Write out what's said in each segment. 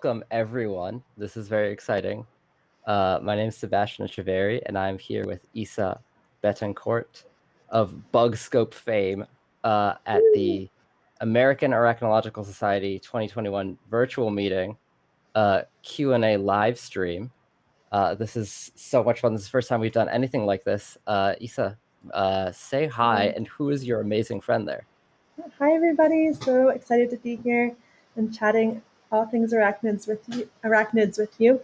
Welcome, everyone. This is very exciting. My name is Sebastian Echeverry, and I'm here with Isa Betancourt of Bug Scope fame at the American Arachnological Society 2021 virtual meeting Q&A live stream. This is so much fun. This is the first time we've done anything like this. Isa, say hi, and who is your amazing friend there? Hi, everybody. So excited to be here and chatting all things arachnids with you.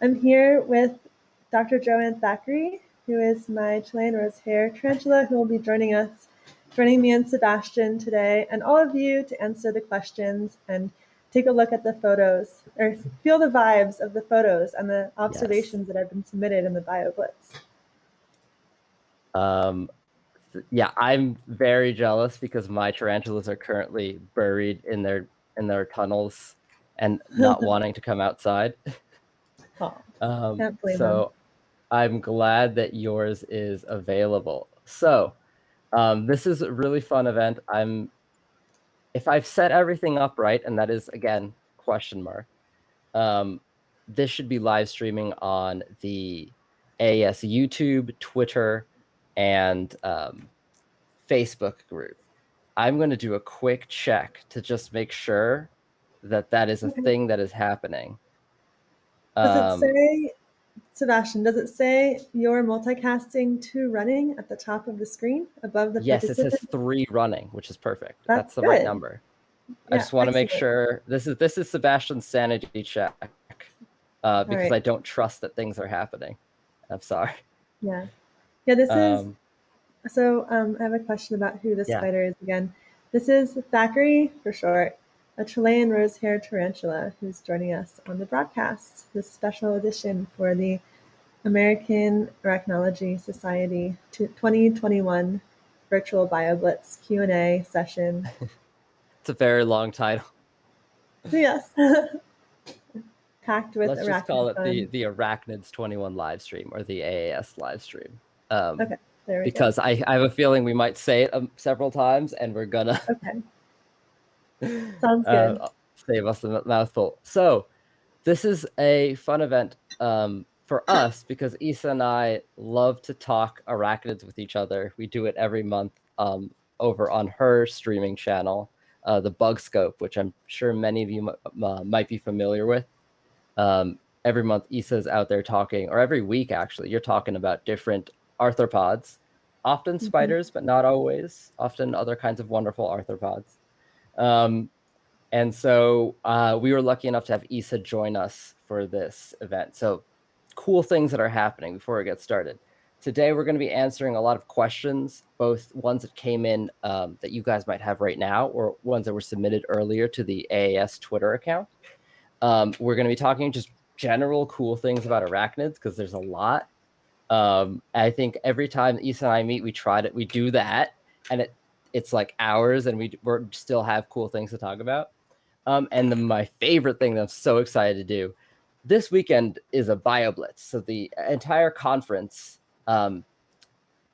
I'm here with Dr. Joanne Thackeray, who is my Chilean rose hair tarantula, who will be joining me and Sebastian today, and all of you to answer the questions and take a look at the photos or feel the vibes of the photos and the observations that have been submitted in the Bioblitz. Yeah, I'm very jealous because my tarantulas are currently buried in their tunnels and not wanting to come outside. Oh, can't blame them. So I'm glad that yours is available. So this is a really fun event. If I've set everything up right, and that is again question mark. This should be live streaming on the AAS YouTube, Twitter, and Facebook group. I'm going to do a quick check to just make sure that that is a thing that is happening. Does it say, Sebastian, does it say you're multicasting 2 running at the top of the screen above the Yes, it says participant? 3 running, which is perfect. That's That's the right good. number. I Yeah, just want to make excellent. sure this is Sebastian's sanity check All because right. I don't trust that things are happening. I'm sorry. Yeah. Yeah, this is Um, so I have a question about who this yeah. spider is again. This is Thackeray for short, a Chilean rose hair tarantula who's joining us on the broadcast, this special edition for the American Arachnology Society 2021 virtual Bioblitz Q&A session. It's a very long title. Yes. Packed with Let's just call arachnid it the fun. the Arachnids 21 live stream or the AAS live stream. Okay, there we go. Because I have a feeling we might say it several times and we're gonna Okay, sounds good. save us the mouthful. So this is a fun event for us because Issa and I love to talk arachnids with each other. We do it every month over on her streaming channel, the Bug Scope, which I'm sure many of you might be familiar with. Every month Issa's out there talking, or every week actually, you're talking about different arthropods, often spiders, but not always, often other kinds of wonderful arthropods. And so we were lucky enough to have Issa join us for this event. So cool things that are happening before we get started. Today, we're going to be answering a lot of questions, both ones that came in that you guys might have right now, or ones that were submitted earlier to the AAS Twitter account. We're going to be talking just general cool things about arachnids because there's a lot. I think every time Issa and I meet, we do that, and it's like hours, and we still have cool things to talk about. And my favorite thing that I'm so excited to do this weekend is a Bioblitz. So the entire conference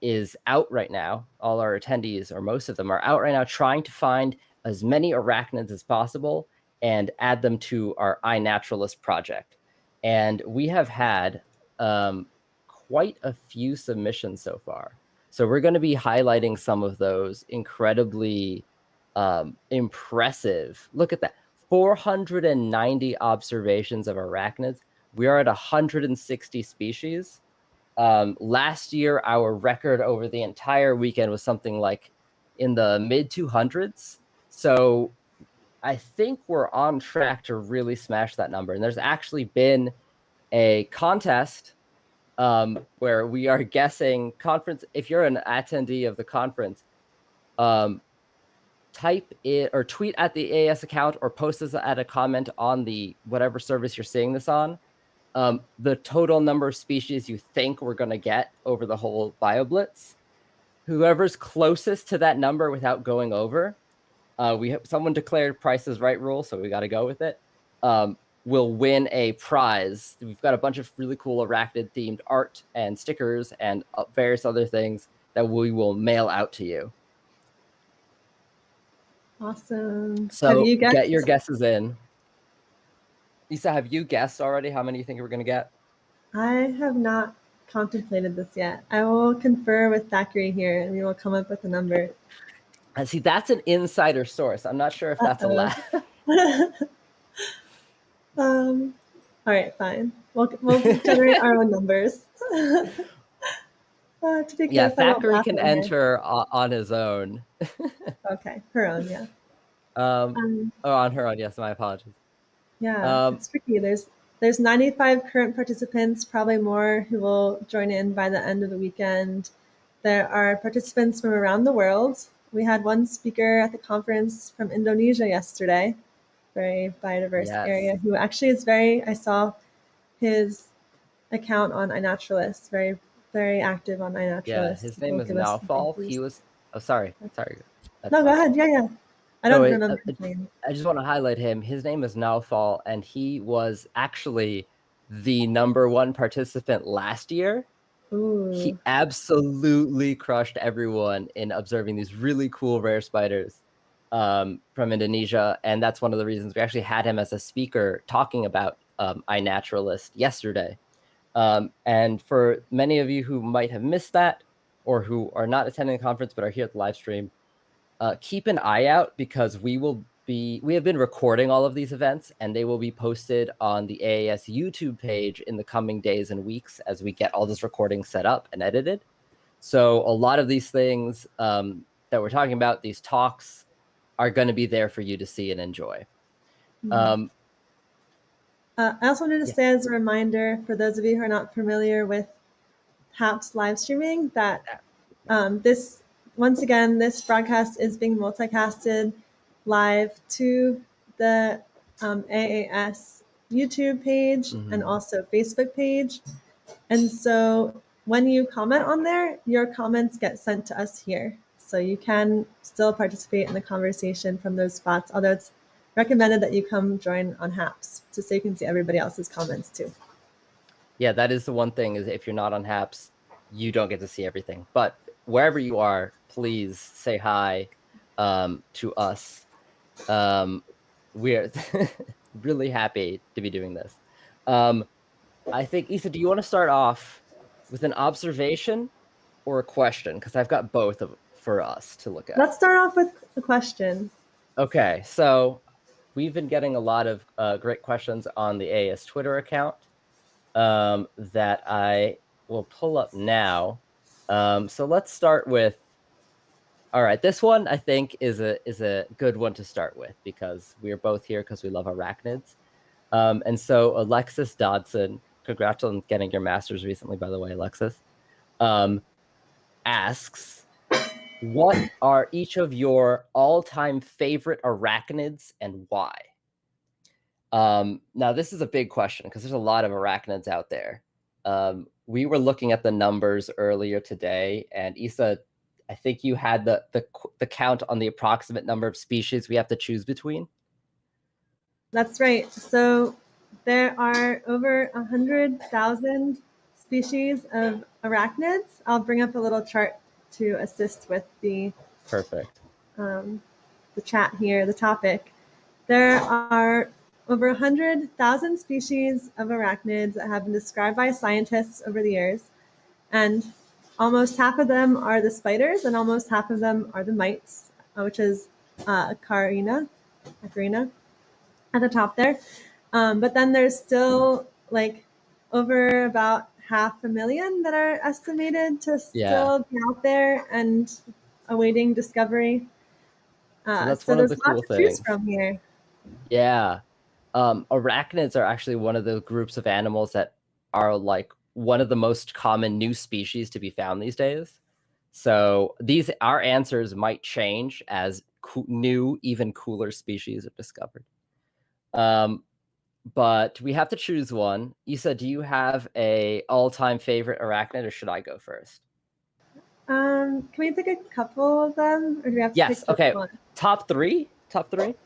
is out right now. All our attendees, or most of them, are out right now trying to find as many arachnids as possible and add them to our iNaturalist project. And we have had quite a few submissions so far. So we're going to be highlighting some of those incredibly impressive. Look at that. 490 observations of arachnids. We are at 160 species. Last year, our record over the entire weekend was something like in the mid 200s. So I think we're on track to really smash that number. And there's actually been a contest where we are guessing conference. If you're an attendee of the conference, type it or tweet at the AAS account or post this at a comment on the whatever service you're seeing this on. The total number of species you think we're going to get over the whole BioBlitz. Whoever's closest to that number without going over, we have someone declared Price is Right rule, so we got to go with it. Will win a prize. We've got a bunch of really cool arachnid themed art and stickers and various other things that we will mail out to you. Awesome. Have So you get your guessed? guesses in. Isa, have you guessed already how many you think we're going to get? I have not contemplated this yet. I will confer with Thackeray here and we will come up with a number. And see, that's an insider source. I'm not sure if that's Uh-oh. allowed. um, all right, fine. We'll generate our own numbers. To be Yeah, careful, I won't Thackeray laugh can at her. enter on his own. Okay, her own, yeah. um, Um, oh, on her own. Yes, my apologies. yeah, Um, it's tricky. There's 95 current participants, probably more who will join in by the end of the weekend. There are participants from around the world. We had one speaker at the conference from Indonesia yesterday, very biodiverse yes. area, who actually is very, I saw his account on iNaturalist, very, very active on Yeah, iNaturalist. his name He'll is give us some thank Naufal. He yous. was. Oh, sorry. That's No, go fine. ahead. Yeah, yeah. I No, don't remember his name. I just want to highlight him. His name is Naufal, and he was actually the number one participant last year. He Ooh. absolutely crushed everyone in observing these really cool rare spiders from Indonesia, and that's one of the reasons we actually had him as a speaker talking about iNaturalist yesterday. And for many of you who might have missed that, or who are not attending the conference but are here at the live stream, keep an eye out because we have been recording all of these events and they will be posted on the AAS YouTube page in the coming days and weeks as we get all this recording set up and edited. So a lot of these things that we're talking about, these talks, are going to be there for you to see and enjoy. Hmm. Um, I also wanted to yeah, say as a reminder for those of you who are not familiar with HAPS live streaming that this, once again, this broadcast is being multicasted live to the AAS YouTube page and also Facebook page. And so when you comment on there, your comments get sent to us here. So you can still participate in the conversation from those spots, although it's recommended that you come join on HAPS so you can see everybody else's comments too. yeah, that is the one thing is if you're not on HAPS, you don't get to see everything. But wherever you are, please say hi to us. We're really happy to be doing this. I think, Issa, do you want to start off with an observation or a question? Because I've got both for us to look at. Let's start off with a question. Okay, so we've been getting a lot of great questions on the AS Twitter account that I will pull up now. So let's start with. All right, this one I think is a good one to start with because we are both here because we love arachnids. And so Alexis Dodson, congrats on getting your master's recently, by the way, Alexis, asks, what are each of your all-time favorite arachnids and why? Now, this is a big question because there's a lot of arachnids out there. We were looking at the numbers earlier today, and Issa, I think you had the count on the approximate number of species we have to choose between. That's right. So there are over 100,000 species of arachnids. I'll bring up a little chart to assist with Perfect. the chat here, the topic. There are over 100,000 species of arachnids that have been described by scientists over the years, and almost half of them are the spiders, and almost half of them are the mites, which is Acarina at the top there. But then there's still like over about 500,000 that are estimated to Yeah. still be out there and awaiting discovery. So that's So one of there's the a lot cool to choose things. from here. Yeah. Arachnids are actually one of the groups of animals that are like one of the most common new species to be found these days. So our answers might change as new, even cooler species are discovered. But we have to choose one. Issa, do you have a all-time favorite arachnid, or should I go first? Can we pick a couple of them, or do we have to Yes. pick just Okay. one? Top three. Top three.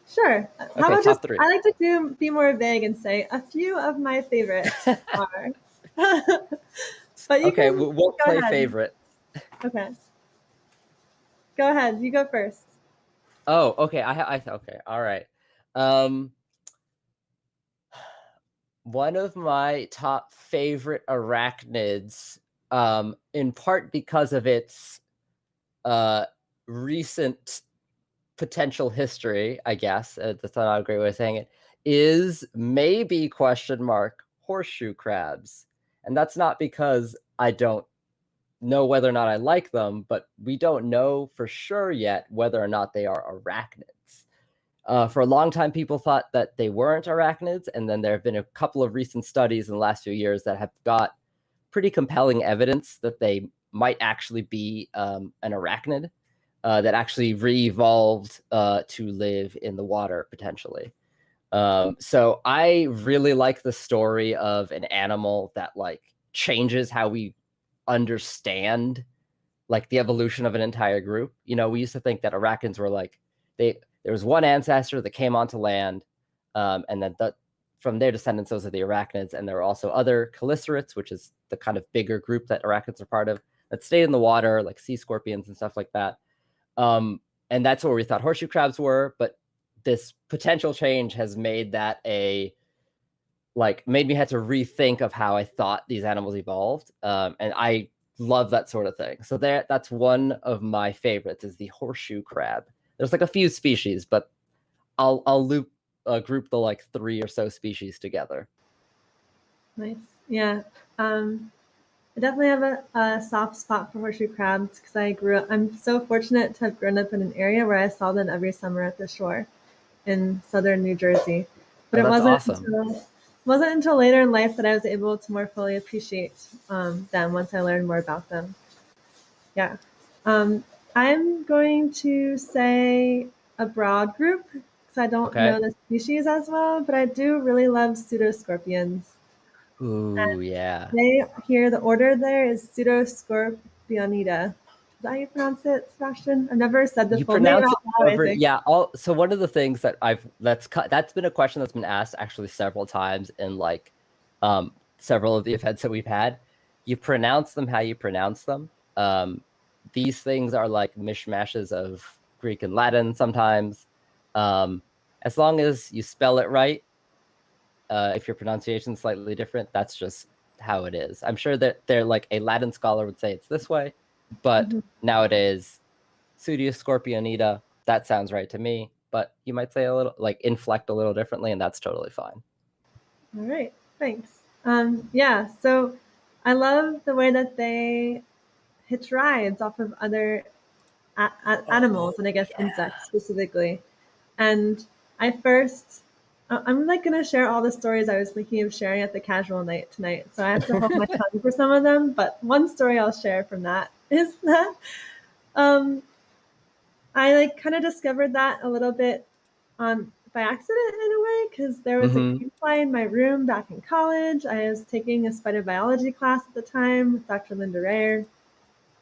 Sure. How Okay. about just, Top three. I like to be more vague and say a few of my favorites are. But you Okay. can We won't go play ahead. favorite. Okay. Go ahead. You go first. Oh, okay. Okay. All right. Um, one of my top favorite arachnids, in part because of its uh, recent potential history, I guess, that's not a great way of saying it, is maybe question mark horseshoe crabs. And that's not because I don't know whether or not I like them, but we don't know for sure yet whether or not they are arachnids. For a long time, people thought that they weren't arachnids, and then there have been a couple of recent studies in the last few years that have got pretty compelling evidence that they might actually be an arachnid that actually re-evolved to live in the water potentially. So I really like the story of an animal that like changes how we understand like the evolution of an entire group. You know, we used to think that arachnids were like there was one ancestor that came onto land, and then from their descendants, those are the arachnids, and there are also other chelicerates, which is the kind of bigger group that arachnids are part of, that stayed in the water, like sea scorpions and stuff like that. And that's where we thought horseshoe crabs were, but this potential change has made that made me have to rethink of how I thought these animals evolved. And I love that sort of thing. So that's one of my favorites is the horseshoe crab. There's like a few species, but I'll group the like 3 or so species together. Nice. Yeah. I definitely have a soft spot for horseshoe crabs because I'm so fortunate to have grown up in an area where I saw them every summer at the shore in southern New Jersey. But Oh, that's awesome. it wasn't until later in life that I was able to more fully appreciate them once I learned more about them. Yeah. Um, I'm going to say a broad group because I don't Okay. know the species as well, but I do really love pseudo scorpions. Ooh, yeah. The order there is Pseudo Scorpionida. Is that how you pronounce it, Sebastian? I've never said the You full name pronounce it out loud, I however, think. yeah. So one of the things that that's been a question that's been asked actually several times in like several of the events that we've had. You pronounce them how you pronounce them. These things are like mishmashes of Greek and Latin sometimes. As long as you spell it right, if your pronunciation is slightly different, that's just how it is. I'm sure that they're like a Latin scholar would say it's this way, but Mhm. nowadays Pseudo Scorpionita, that sounds right to me, but you might say a little, like inflect a little differently, and that's totally fine. All right, thanks. Yeah, so I love the way that they hitch rides off of other animals Oh, and I guess yeah. insects specifically. And I first, I'm like gonna share all the stories I was thinking of sharing at the casual night tonight. So I have to hold my tongue for some of them. But one story I'll share from that is that um, I like kind of discovered that a little bit on by accident in a way because there was a Mm-hmm. crane fly in my room back in college. I was taking a spider biology class at the time with Dr. Linda Rayer,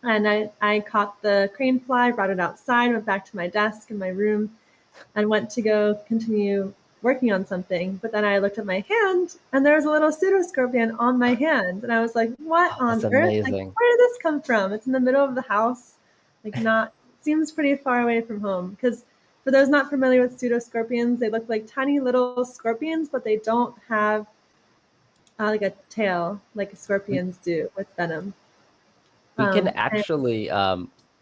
and I caught the crane fly, brought it outside, went back to my desk in my room, and went to go continue working on something. But then I looked at my hand, and there was a little pseudo scorpion on my hand, and I was like, "What Oh, that's on earth? Like, amazing. where did this come from? It's in the middle of the house, like not seems pretty far away from home." Because for those not familiar with pseudo scorpions, they look like tiny little scorpions, but they don't have like a tail like We scorpions do with venom. we can And actually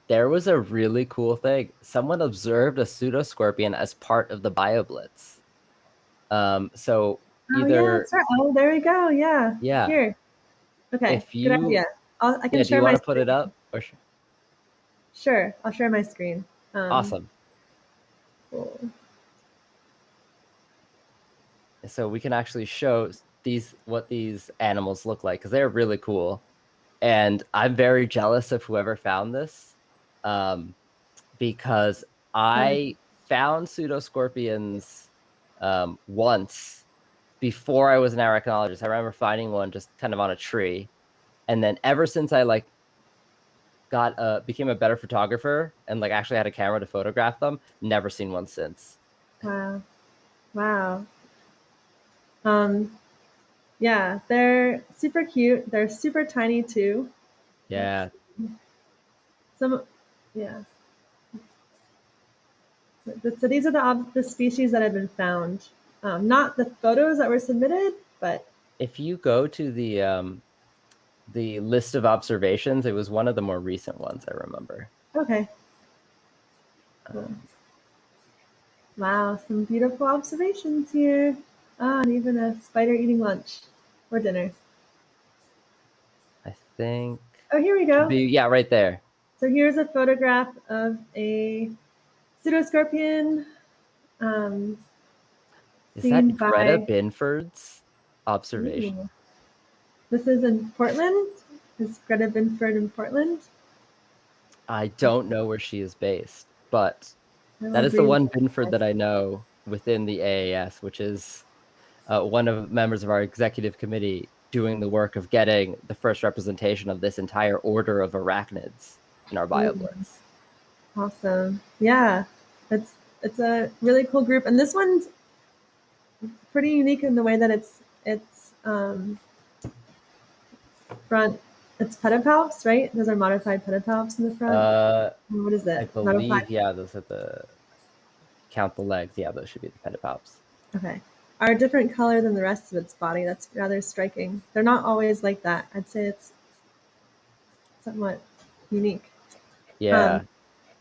there was a really cool thing. Someone observed a pseudo scorpion as part of the Bioblitz. So oh yeah, either that's right. Oh, there we go. Yeah, yeah, here. Okay, if good you idea. I can yeah, do you share want my to put it screen. up or Sure, I'll share my screen. awesome. Cool. So we can actually show these what these animals look like because they're really cool. And I'm very jealous of whoever found this, um, because Oh, I found pseudo scorpions once before I was an arachnologist. I remember finding one just kind of on a tree, and then ever since I like got became a better photographer and like actually had a camera to photograph them, never seen one since. wow. Wow. Um, yeah, they're super cute. They're super tiny too. Let's Yeah, some yeah. So these are the species that have been found. Not the photos that were submitted, but if you go to the list of observations, it was one of the more recent ones I remember. Okay. Cool. Um, Wow, some beautiful observations here. Ah, and even a spider eating lunch or dinner. I think Oh, here we should go. be, yeah, right there. So here's a photograph of a Pseudo Scorpion um, Is seen that Greta by. Binford's observation? Ooh, this is in Portland. Is Greta Binford in Portland? I don't know where she is based, but I will that is the breathe. one Binford that I know within the AAS, which is one of members of our executive committee doing the work of getting the first representation of this entire order of arachnids in our Ooh, Bioblitz. awesome. Yeah, it's it's a really cool group, and this one's pretty unique in the way that it's front. It's pedipalps, right? Those are modified pedipalps in the front. Uh, What is I it? Modified. believe, yeah, those are the count the legs. Yeah, those should be the pedipalps. Okay. Are a different color than the rest of its body. That's rather striking. They're not always like that. I'd say it's somewhat unique. Um, Yeah,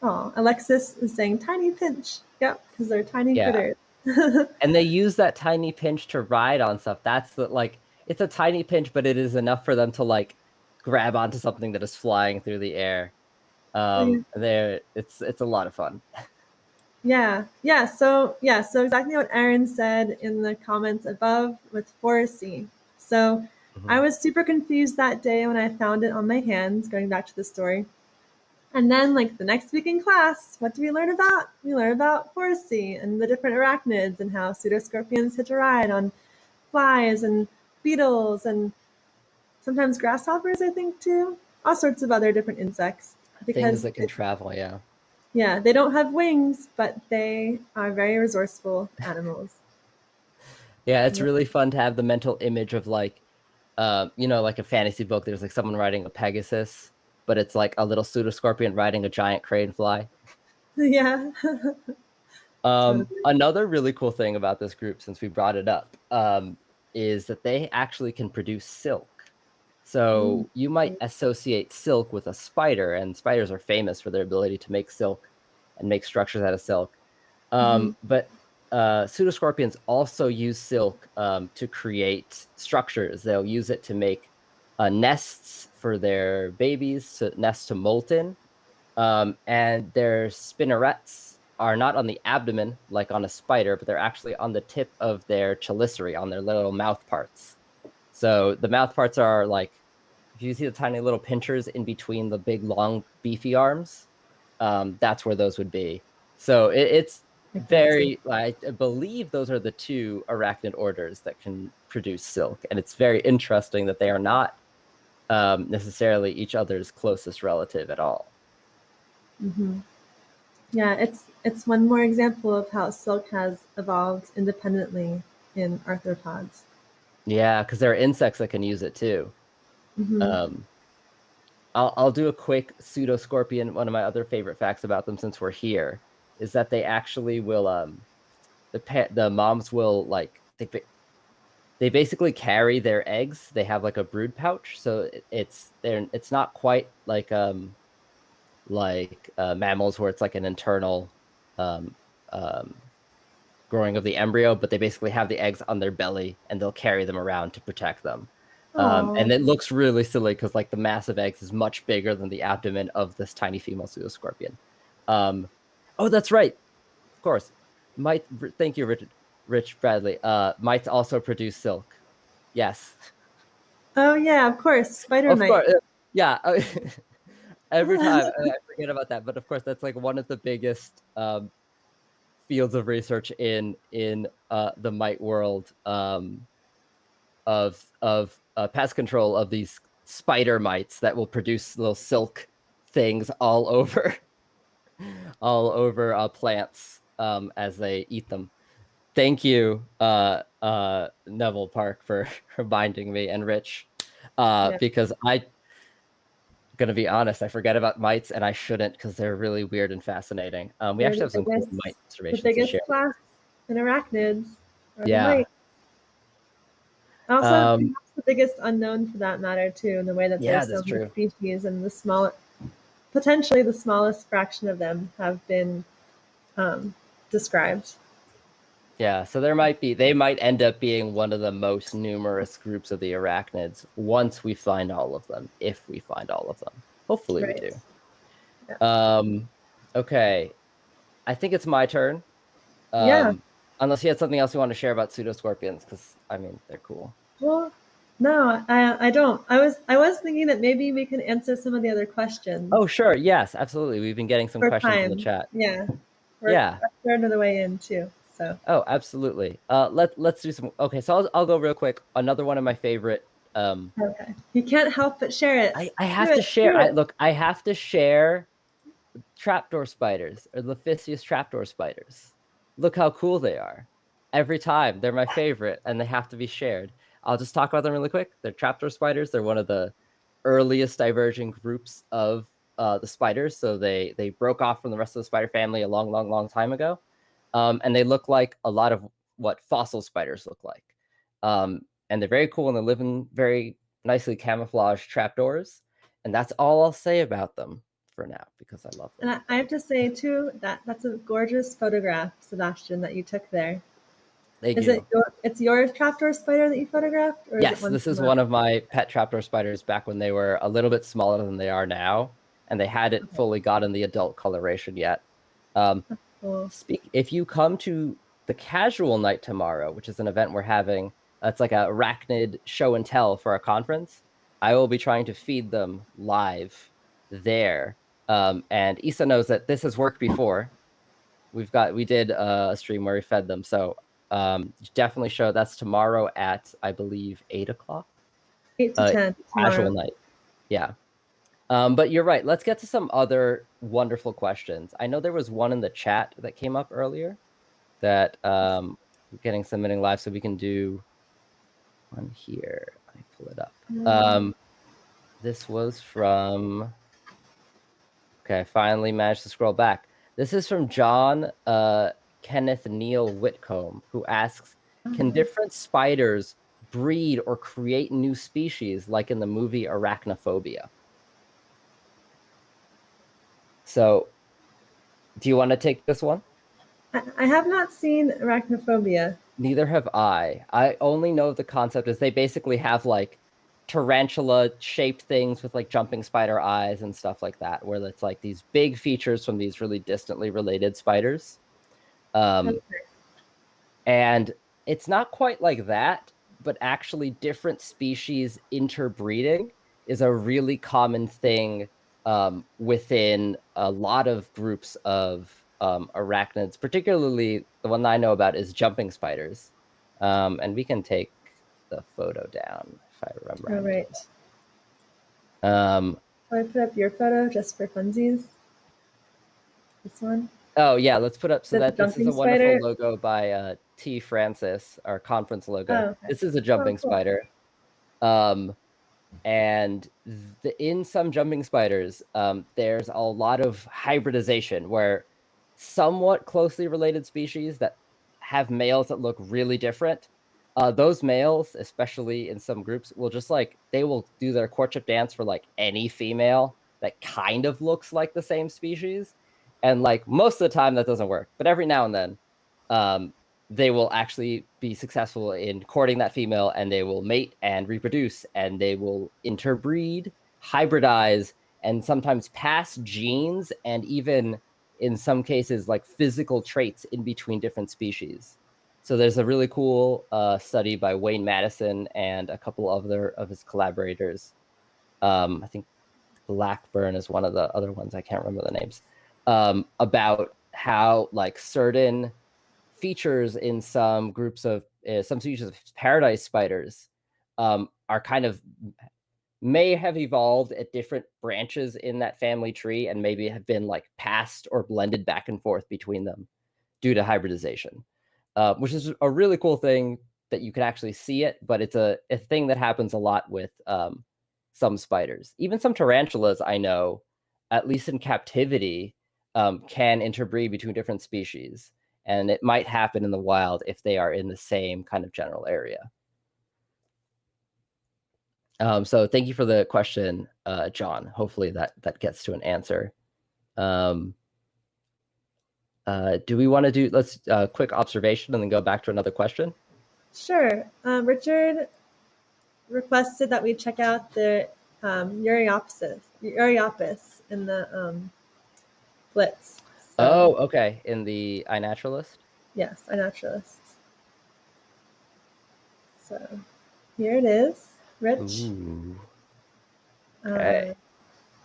oh, Alexis is saying tiny pinch. Yep, because they're tiny yeah. critters. And they use that tiny pinch to ride on stuff. That's the like it's a tiny pinch, but it is enough for them to like grab onto something that is flying through the air. There it's a lot of fun. So exactly what Aaron said in the comments above with Foresty. So I Mhm. was super confused that day when I found it on my hands, going back to the story. And then, like the next week in class, what do we learn about? We learn about Foresty and the different arachnids and how pseudo scorpions hitch a ride on flies and beetles and sometimes grasshoppers, I think, too. All sorts of other different insects. Things Because that can travel, yeah. yeah, they don't have wings, but they are very resourceful animals. Yeah, it's Yeah. really fun to have the mental image of like like a fantasy book, there's like someone riding a Pegasus, but it's like a little pseudo scorpion riding a giant crane fly. Yeah. Totally. Another really cool thing about this group, since we brought it up, is that they actually can produce silk. Mm. So you might associate silk with a spider, and spiders are famous for their ability to make silk and make structures out of silk. Mm-hmm. But pseudoscorpions also use silk to create structures. They'll use it to make nests for their babies, to nests to molt in. And their spinnerets are not on the abdomen like on a spider, but they're actually on the tip of their chelicerae, on their little mouth parts. So the mouth parts are like, if you see the tiny little pinchers in between the big, long, beefy arms, that's where those would be. So it's I can see. very, I believe those are the two arachnid orders that can produce silk. And it's very interesting that they are not necessarily each other's closest relative at all. Hmm. Yeah, it's one more example of how silk has evolved independently in arthropods. Yeah, because there are insects that can use it too. Hmm. Um, I'll do a quick pseudo scorpion. One of my other favorite facts about them, since we're here, is that they actually will the moms will like they basically carry their eggs. They have like a brood pouch, so it's not quite like mammals where it's like an internal um um growing of the embryo, but they basically have the eggs on their belly and they'll carry them around to protect them. Oh, And it looks really silly because like the massive eggs is much bigger than the abdomen of this tiny female pseudoscorpion. Um, oh, that's right. Of course. Mite, thank you, Rich Bradley. Mites also produce silk. Yes. oh yeah, of course, spider Of mite. course. Yeah. Every time I forget about that, but of course that's like one of the biggest fields of research in the mite world, of pest control of these spider mites that will produce little silk things all over all over plants as they eat them. Thank you, Neville Park, for reminding me, and Rich, Yeah, because I gonna be honest, I forget about mites, and I shouldn't because they're really weird and fascinating. We they're actually have some cool mite the observations to share. biggest class in arachnids are the Yeah, mite. Also, Um, perhaps the biggest unknown for that matter too, in the way that yeah, there's so that's many true. species and potentially the smallest fraction of them have been um, described. Yeah, so they might end up being one of the most numerous groups of the arachnids once we find all of them, if we find all of them. Hopefully we Right. do. Yeah. Um, okay, I think it's my turn. Yeah. Unless you had something else you want to share about pseudo scorpions, because I mean they're cool. Well, no, I don't. I was thinking that maybe we can answer some of the other questions Oh, sure. Yes, absolutely. We've been getting some for questions in the time. chat. Yeah. We're Yeah. a third of the way in too. So Oh, absolutely. Let's do some. Okay, so I'll go real quick. Another one of my favorite. okay. You can't help but share it. I Do have to it. share. Do it. I have to share trapdoor spiders or Lephisius trapdoor spiders. Look how cool they are. Every time they're my favorite, and they have to be shared. I'll just talk about them really quick. They're trapdoor spiders. They're one of the earliest diverging groups of the spiders. So they broke off from the rest of the spider family a long time ago, and they look like a lot of what fossil spiders look like. And they're very cool, and they live in very nicely camouflaged trapdoors. And that's all I'll say about them for now because I love And them. I have to say too that that's a gorgeous photograph, Sebastian, that you took there. Thank Is it you. it's your trapdoor spider that you photographed, or is it Yes, one this is from one of my pet trapdoor spiders back when they were a little bit smaller than they are now, and they hadn't fully gotten the adult coloration yet. Um, Cool. if you come to the casual night tomorrow, which is an event we're having, it's like a arachnid show and tell for our conference. I will be trying to feed them live there. And Issa knows that this has worked before. We did a stream where we fed them, so definitely show that's tomorrow at I believe 8 o'clock. 8 to 10 Casual tomorrow. night. Yeah. But you're right. Let's get to some other wonderful questions. I know there was one in the chat that came up earlier that we're getting submitting live, so we can do one here. Let me pull it up. This was from. Okay, I finally managed to scroll back. This is from John Kenneth Neal Whitcomb, who asks, "Can different spiders breed or create new species, like in the movie Arachnophobia?" So, do you want to take this one? I have not seen arachnophobia. Neither have I. I only know the concept is they basically have like tarantula shaped things with like jumping spider eyes and stuff like that, where it's like these big features from these really distantly related spiders. Um, Okay. and it's not quite like that, but actually different species interbreeding is a really common thing within a lot of groups of arachnids, particularly the one I know about is jumping spiders. And we can take the photo down if I remember All how to do right. that. So I put up your photo just for funsies. This one. Oh yeah, let's put up so The that this is jumping a wonderful spider. logo by T. Francis, our conference logo. Oh, okay. This is a Oh, jumping cool. spider. Um, and in some jumping spiders, there's a lot of hybridization where somewhat closely related species that have males that look really different. Those males, especially in some groups, will just like they will do their courtship dance for like any female that kind of looks like the same species, and like most of the time that doesn't work, but every now and then, um, they will actually be successful in courting that female, and they will mate and reproduce, and they will interbreed, hybridize, and sometimes pass genes and even in some cases like physical traits in between different species. So there's a really cool study by Wayne Madison and a couple other of his collaborators. I think Blackburn is one of the other ones. I can't remember the names. About how like certain features in some groups of some species of paradise spiders are kind of may have evolved at different branches in that family tree and maybe have been like passed or blended back and forth between them due to hybridization, which is a really cool thing that you can actually see it, but it's a thing that happens a lot with some spiders. Even some tarantulas I know, at least in captivity, can interbreed between different species. And it might happen in the wild if they are in the same kind of general area. So thank you for the question, John. Hopefully that gets to an answer. Do we want to do, let's quick observation and then go back to another question? Sure. Richard requested that we check out the Euryopus in the Blitz. So Oh, okay. In the iNaturalist? yes, a naturalist. So here it is, Rich. Ooh. Okay.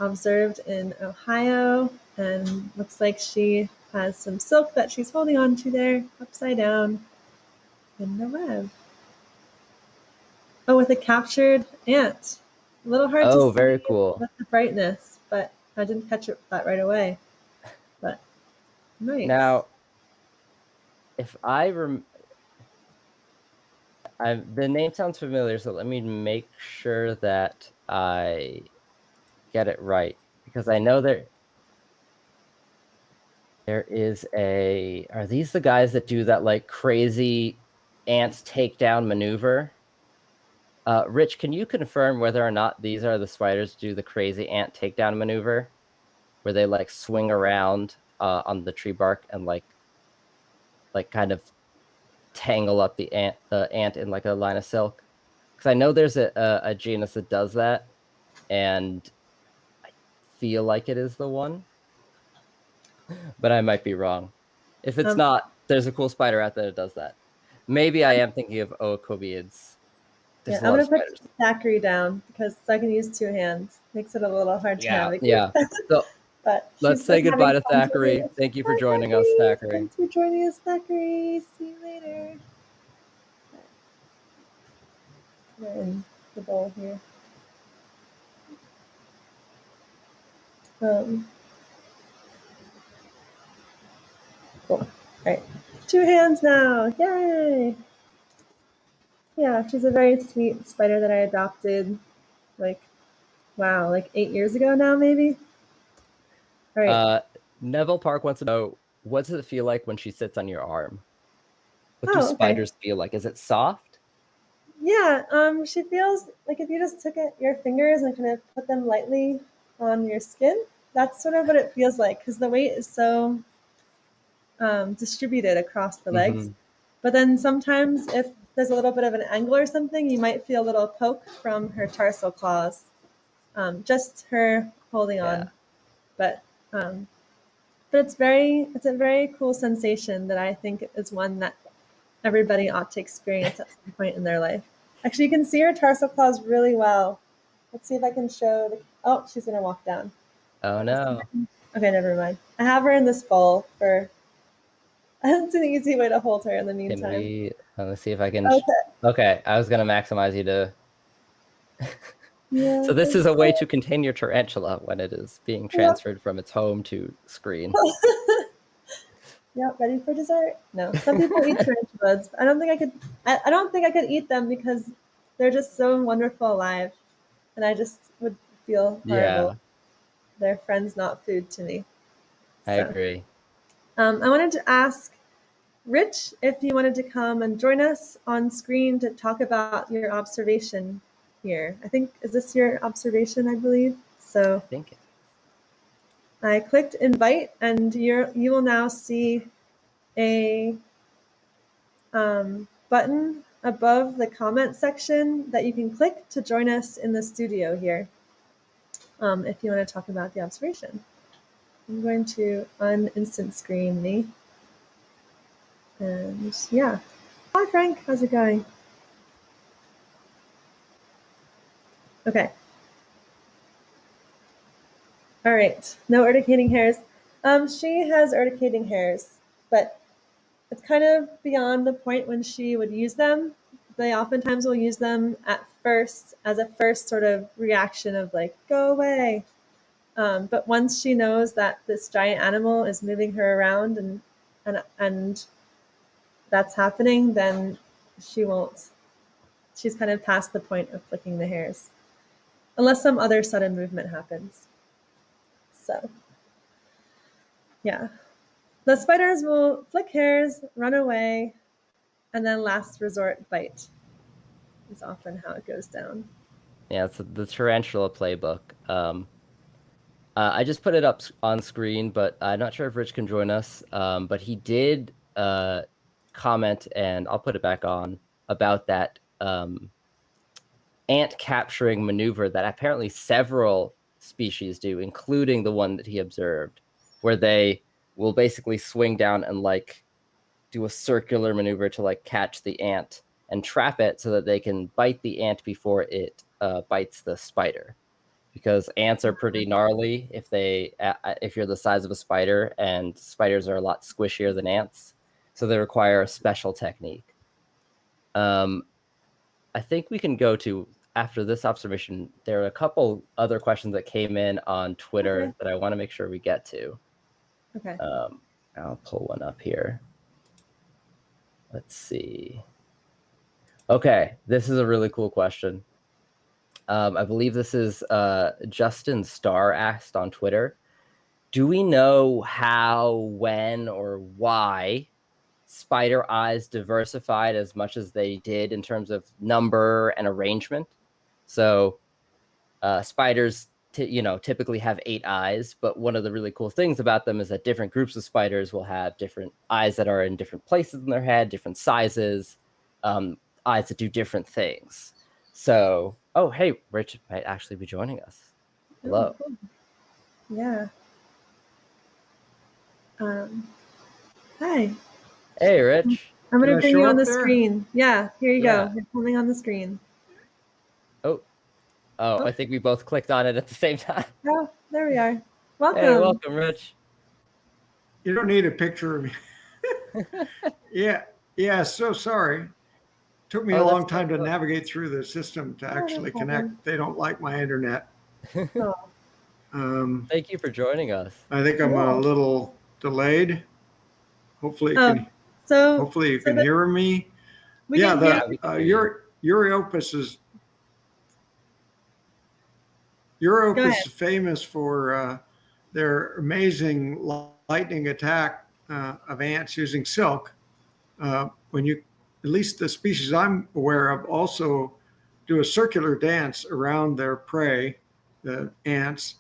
Uh, observed in Ohio, and looks like she has some silk that she's holding on to there, upside down in the web. Oh, with a captured ant. A little hard to Oh, see very cool. with the brightness, but I didn't catch that right away. But nice. Now, if the name sounds familiar, so let me make sure that I get it right, because I know there is are these the guys that do that like crazy ants takedown maneuver? Rich, can you confirm whether or not these are the spiders do the crazy ant takedown maneuver, where they like swing around on the tree bark and like kind of tangle up the ant in like a line of silk? Because I know there's a genus that does that, and I feel like it is the one, but I might be wrong. If it's Um, not, there's a cool spider out there that does that. Maybe I am thinking of oocobiids. yeah, There's a I'm lot of gonna put spiders. Thackeray down because I can use two hands. Makes it a little hard to Yeah, navigate. yeah. So But let's she's say been having goodbye to fun today. Thackeray. Thank you for Bye, joining us, Thackeray. Thackeray. Thanks for joining us, Thackeray. See you later. We're in the bowl here. Um, cool. All right. Two hands now. Yay. Yeah, she's a very sweet spider that I adopted like, wow, like 8 years ago now, maybe. All right. Uh, Neville Park wants to know, what does it feel like when she sits on your arm? What do Oh, okay. spiders feel like? Is it soft? Yeah, she feels like if you just took your fingers and kind of put them lightly on your skin, that's sort of what it feels like because the weight is so distributed across the legs. Hmm. But then sometimes, if there's a little bit of an angle or something, you might feel a little poke from her tarsal claws. Just her holding Yeah, on, but um, it's a very cool sensation that I think is one that everybody ought to experience at some point in their life. Actually, you can see her tarsal claws really well. Let's see if I can show the. Oh, she's gonna walk down. oh no. Okay, never mind. I have her in this bowl for. It's an easy way to hold her in the Can meantime. we, let's see if I can, Okay. okay, I was gonna maximize you to, Yeah. so this is a way to contain your tarantula when it is being Yep. transferred from its home to screen. Yep. Ready for dessert? No. Some people eat tarantulas. I don't think I could. I don't think I could eat them because they're just so wonderful alive, and I just would feel horrible. Yeah, They're friends, not food to me. I So, agree. I wanted to ask Rich if you wanted to come and join us on screen to talk about your observation here. I think, is this your observation, I believe? I So think it. I clicked invite, and you will now see a button above the comment section that you can click to join us in the studio here if you want to talk about the observation. I'm going to uninstant screen me. And yeah. Hi, Frank. How's it going? Okay. All right. No urticating hairs. She has urticating hairs, but it's kind of beyond the point when she would use them. They oftentimes will use them at first as a first sort of reaction of like, go away. But once she knows that this giant animal is moving her around and that's happening, then she won't. She's kind of past the point of flicking the hairs, unless some other sudden movement happens. So, yeah. The spiders will flick hairs, run away, and then last resort bite is often how it goes down. Yeah, it's the Tarantula playbook. I just put it up on screen, but I'm not sure if Rich can join us. But he did comment, and I'll put it back on about that ant capturing maneuver that apparently several species do, including the one that he observed, where they will basically swing down and like do a circular maneuver to like catch the ant and trap it so that they can bite the ant before it bites the spider. Because ants are pretty gnarly if you're the size of a spider, and spiders are a lot squishier than ants, so they require a special technique. Um, I think we can go to after this observation. There are a couple other questions that came in on Okay. Twitter that I want to make sure we get to. Okay. Um, I'll pull one up here. Let's see. Okay, this is a really cool question. I believe this is Justin Starr asked on Twitter. Do we know how, when, or why spider eyes diversified as much as they did in terms of number and arrangement? So spiders, typically have 8 eyes, but one of the really cool things about them is that different groups of spiders will have different eyes that are in different places in their head, different sizes, um, eyes that do different things. So, oh, hey, Rich might actually be joining us. Oh, Hello. cool. Yeah. Um, Hi. Hey, Rich. I'm Can going to I bring you show on up the there? screen. Yeah, here you Yeah. go. You're coming on the screen. Oh, oh, Oh, I think we both clicked on it at the same time. oh, there we are. Hey, Welcome. welcome, Rich. You don't need a picture of me. Yeah, yeah, so sorry. Took me a Oh, that's long no time to problem. navigate through the system to Oh, no actually problem. connect. They don't like my internet. Oh, Um, Thank you for joining us. I think I'm a yeah. little delayed. Hopefully you Oh, can so hopefully you so can that hear me. we Yeah, can hear Yeah, the we you. can hear you. Euryopus is Go Euryopus ahead. is famous for their amazing lightning attack of ants using silk. When you, at least the species I'm aware of, also do a circular dance around their prey, the ants,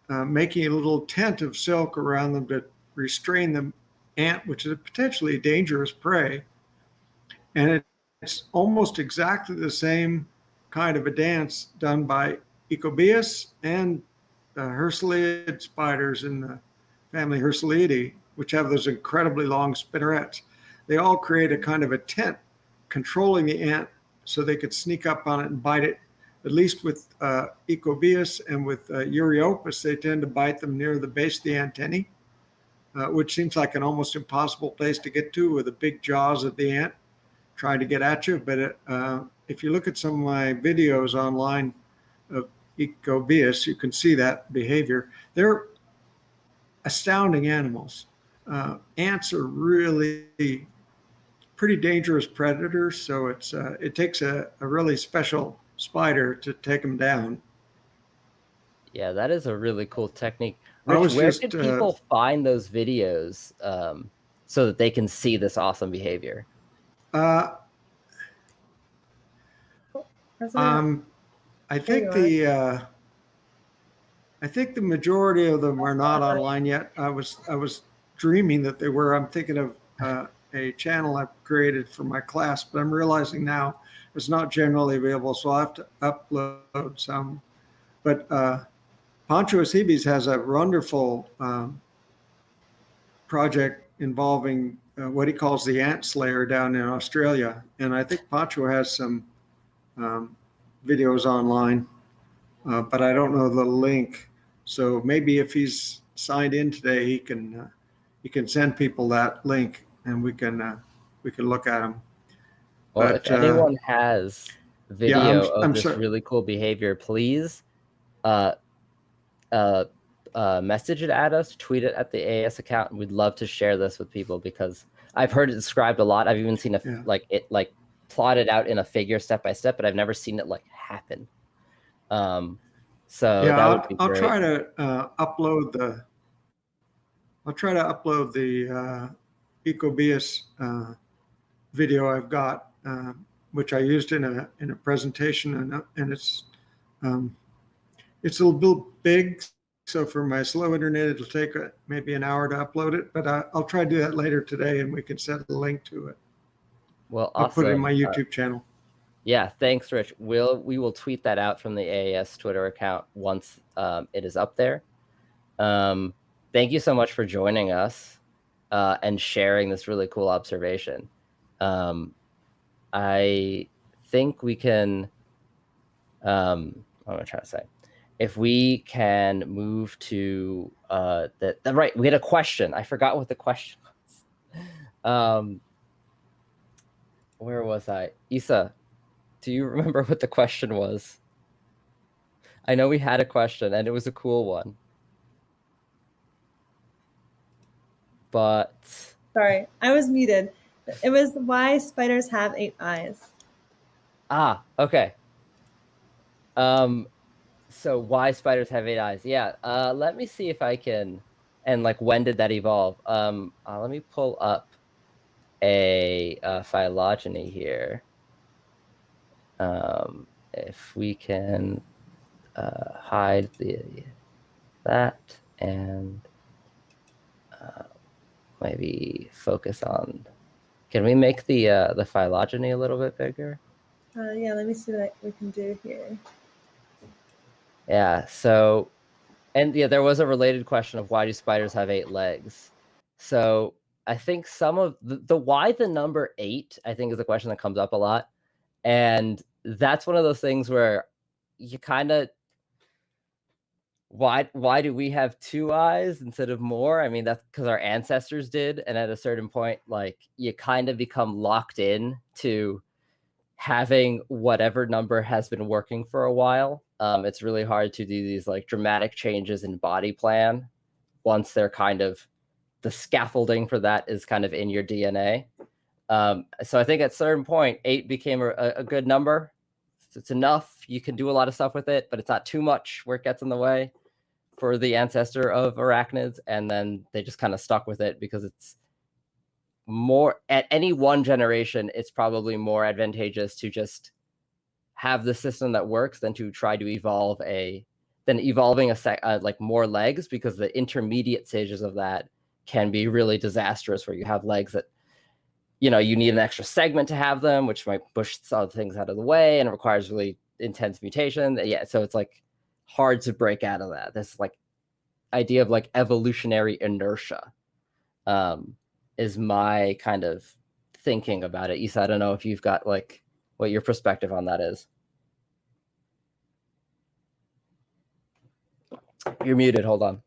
making a little tent of silk around them to restrain the ant, which is a potentially dangerous prey. And it's almost exactly the same kind of a dance done by Ecobius and the Herceliid spiders in the family Herceliidae, which have those incredibly long spinnerets. They all create a kind of a tent controlling the ant so they could sneak up on it and bite it. At least with Ecobius and with Euryopus, they tend to bite them near the base of the antennae, which seems like an almost impossible place to get to with the big jaws of the ant trying to get at you. But if you look at some of my videos online of Ecobius, you can see that behavior. They're astounding animals. Ants are really pretty dangerous predators, so it takes a really special spider to take them down. Yeah, that is a really cool technique. I Rich, was where just could people find those videos so that they can see this awesome behavior? uh, President, um, I there you think are. I think the majority of them are not Hi. online yet. I was dreaming that they were. I'm thinking of a channel I've created for my class, but I'm realizing now it's not generally available, so I'll have to upload some. But Pancho Acebes has a wonderful project involving what he calls the ant slayer down in Australia, and I think Pancho has some um, videos online, but I don't know the link. So maybe if he's signed in today, he can send people that link, and we can look at them. Well, if But anyone has yeah, video of I'm this sorry. really cool behavior, please uh, uh, message it at us, tweet it at the AS account, and we'd love to share this with people because I've heard it described a lot. I've even seen Yeah, it plotted out in a figure step by step, but I've never seen it like happen. Um, so yeah. that would be I'll great. try to upload the Ecobius video I've got, which I used in a presentation, and it's It's a little big, so for my slow internet, it'll take maybe an hour to upload it, but I'll try to do that later today, and we can set a link to it. Well, I'll put it in awesome. my YouTube channel. Yeah, thanks, Rich. We will tweet that out from the AAS Twitter account once it is up there. Thank you so much for joining us and sharing this really cool observation. I think we can. What am I trying to say? If we can move to the right, we had a question. I forgot what the question was. Where was I? Isa, do you remember what the question was? I know we had a question and it was a cool one. But Sorry, I was muted. It was why spiders have 8 eyes. Okay. So why spiders have 8 eyes? Yeah. Let me see if I can. And like, when did that evolve? Let me pull up a phylogeny here. If we can hide that and maybe focus on. Can we make the phylogeny a little bit bigger? Yeah, let me see what we can do here. Yeah. So, and yeah, there was a related question of why do spiders have 8 legs? So I think some of the why the number 8, I think, is a question that comes up a lot. And that's one of those things where you kind of, why do we have 2 eyes instead of more? I mean, that's because our ancestors did. And at a certain point, like, you kind of become locked in to having whatever number has been working for a while. It's really hard to do these like dramatic changes in body plan once they're kind of, the scaffolding for that is kind of in your DNA. So I think at a certain point, 8 became a good number. It's enough. You can do a lot of stuff with it, but it's not too much where it gets in the way for the ancestor of arachnids. And then they just kind of stuck with it because it's more, at any one generation, it's probably more advantageous to just have the system that works than to try to evolving like more legs, because the intermediate stages of that can be really disastrous, where you have legs that, you need an extra segment to have them, which might push some things out of the way, and it requires really intense mutation. Yeah, so it's like hard to break out of that. This like idea of like evolutionary inertia is my kind of thinking about it. Isa, I don't know if you've got like what your perspective on that is. You're muted. Hold on.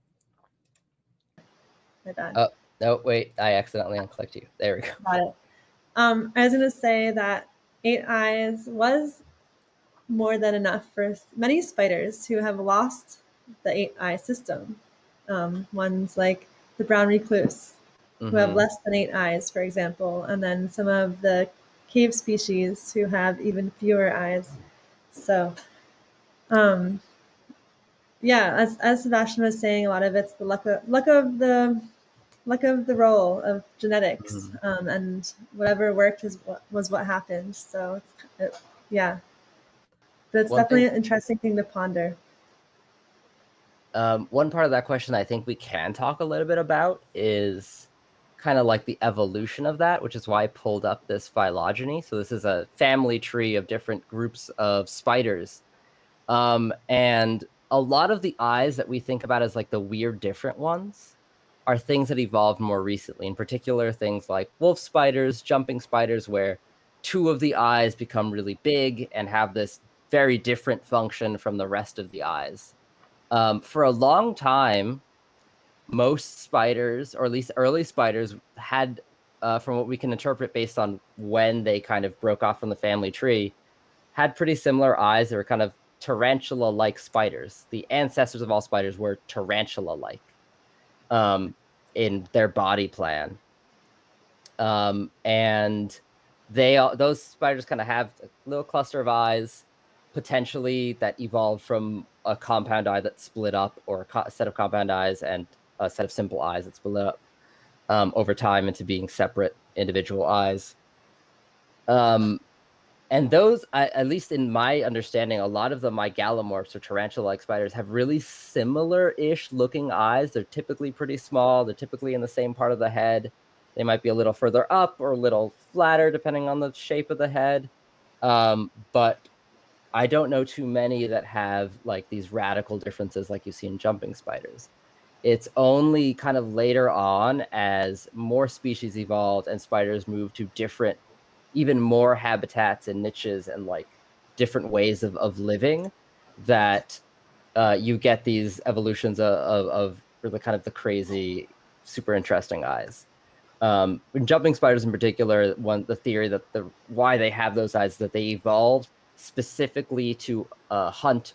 My bad. Oh, no, wait. I accidentally unclicked you. There we go. Got it. I was going to say that 8 eyes was more than enough for many spiders who have lost the 8-eye system. Ones like the brown recluse, who have less than 8 eyes, for example, and then some of the cave species who have even fewer eyes. So, yeah, as Sebastian was saying, a lot of it's the luck of the role of genetics, and whatever worked was what happened. So, yeah, but it's definitely an interesting thing to ponder. One part of that question I think we can talk a little bit about is kind of like the evolution of that, which is why I pulled up this phylogeny. So this is a family tree of different groups of spiders. And a lot of the eyes that we think about as like the weird different ones are things that evolved more recently. In particular, things like wolf spiders, jumping spiders, where 2 of the eyes become really big and have this very different function from the rest of the eyes. For a long time, most spiders, or at least early spiders, had, from what we can interpret based on when they kind of broke off from the family tree, had pretty similar eyes. They were kind of tarantula-like spiders. The ancestors of all spiders were tarantula-like in their body plan. And those spiders kind of have a little cluster of eyes, potentially, that evolved from a compound eye that split up, or a set of compound eyes and a set of simple eyes that split up over time into being separate individual eyes. And those, at least in my understanding, a lot of the mygalomorphs or tarantula-like spiders have really similar-ish looking eyes. They're typically pretty small. They're typically in the same part of the head. They might be a little further up or a little flatter, depending on the shape of the head. But I don't know too many that have like these radical differences like you see in jumping spiders. It's only kind of later on as more species evolved and spiders moved to different, even more habitats and niches and like different ways of living that you get these evolutions of really kind of the crazy, super interesting eyes. In jumping spiders in particular, the theory that why they have those eyes is that they evolved specifically to hunt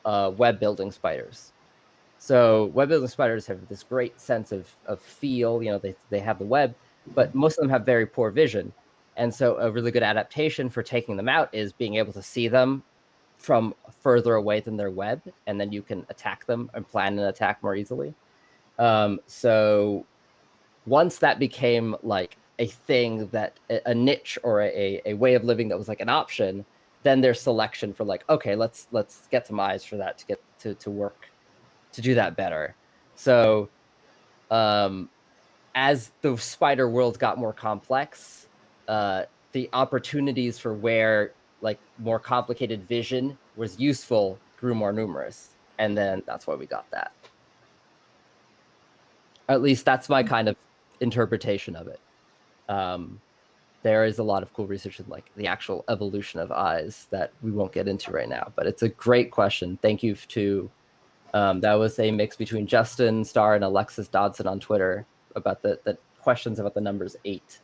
web building spiders. So web building spiders have this great sense of feel. You know, they have the web, but most of them have very poor vision. And so a really good adaptation for taking them out is being able to see them from further away than their web, and then you can attack them and plan an attack more easily. So once that became like a thing, that a niche or a way of living that was like an option, then there's selection for like, okay, let's get some eyes for that to get to work to do that better. So as the spider world got more complex, the opportunities for where like more complicated vision was useful grew more numerous, and then that's why we got that. At least that's my kind of interpretation of it. There is a lot of cool research in like the actual evolution of eyes that we won't get into right now, but it's a great question. Thank you to that was a mix between Justin Starr and Alexis Dodson on Twitter about the questions about the numbers 8.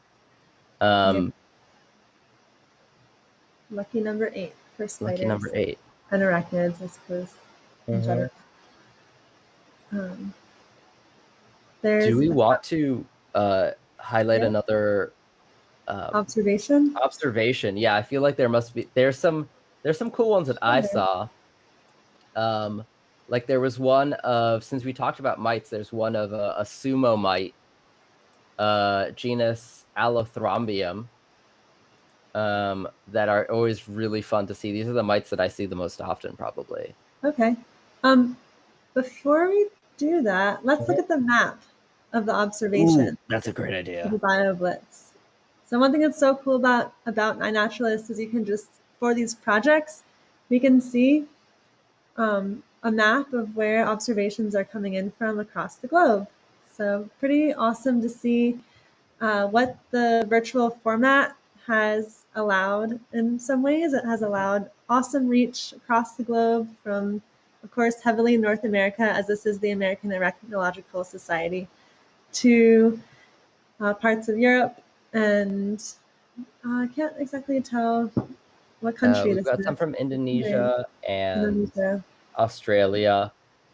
Lucky number 8 for spiders. Lucky number 8. And arachnids, I suppose, in general. Do we want to highlight another observation? Observation. Yeah, I feel like there's some cool ones that I saw. Like there was one of, since we talked about mites, there's one of a sumo mite, genus Allothrombium, that are always really fun to see. These are the mites that I see the most often, probably. Okay. Before we do that, let's look at the map of the observation. Ooh, that's a great idea. The Bioblitz. So one thing that's so cool about iNaturalist is you can just, for these projects, we can see a map of where observations are coming in from across the globe. So pretty awesome to see what the virtual format has allowed in some ways. It has allowed awesome reach across the globe from, of course, heavily North America, as this is the American Arachnological Society, to parts of Europe, and I can't exactly tell what country We've got some from Indonesia and Australia.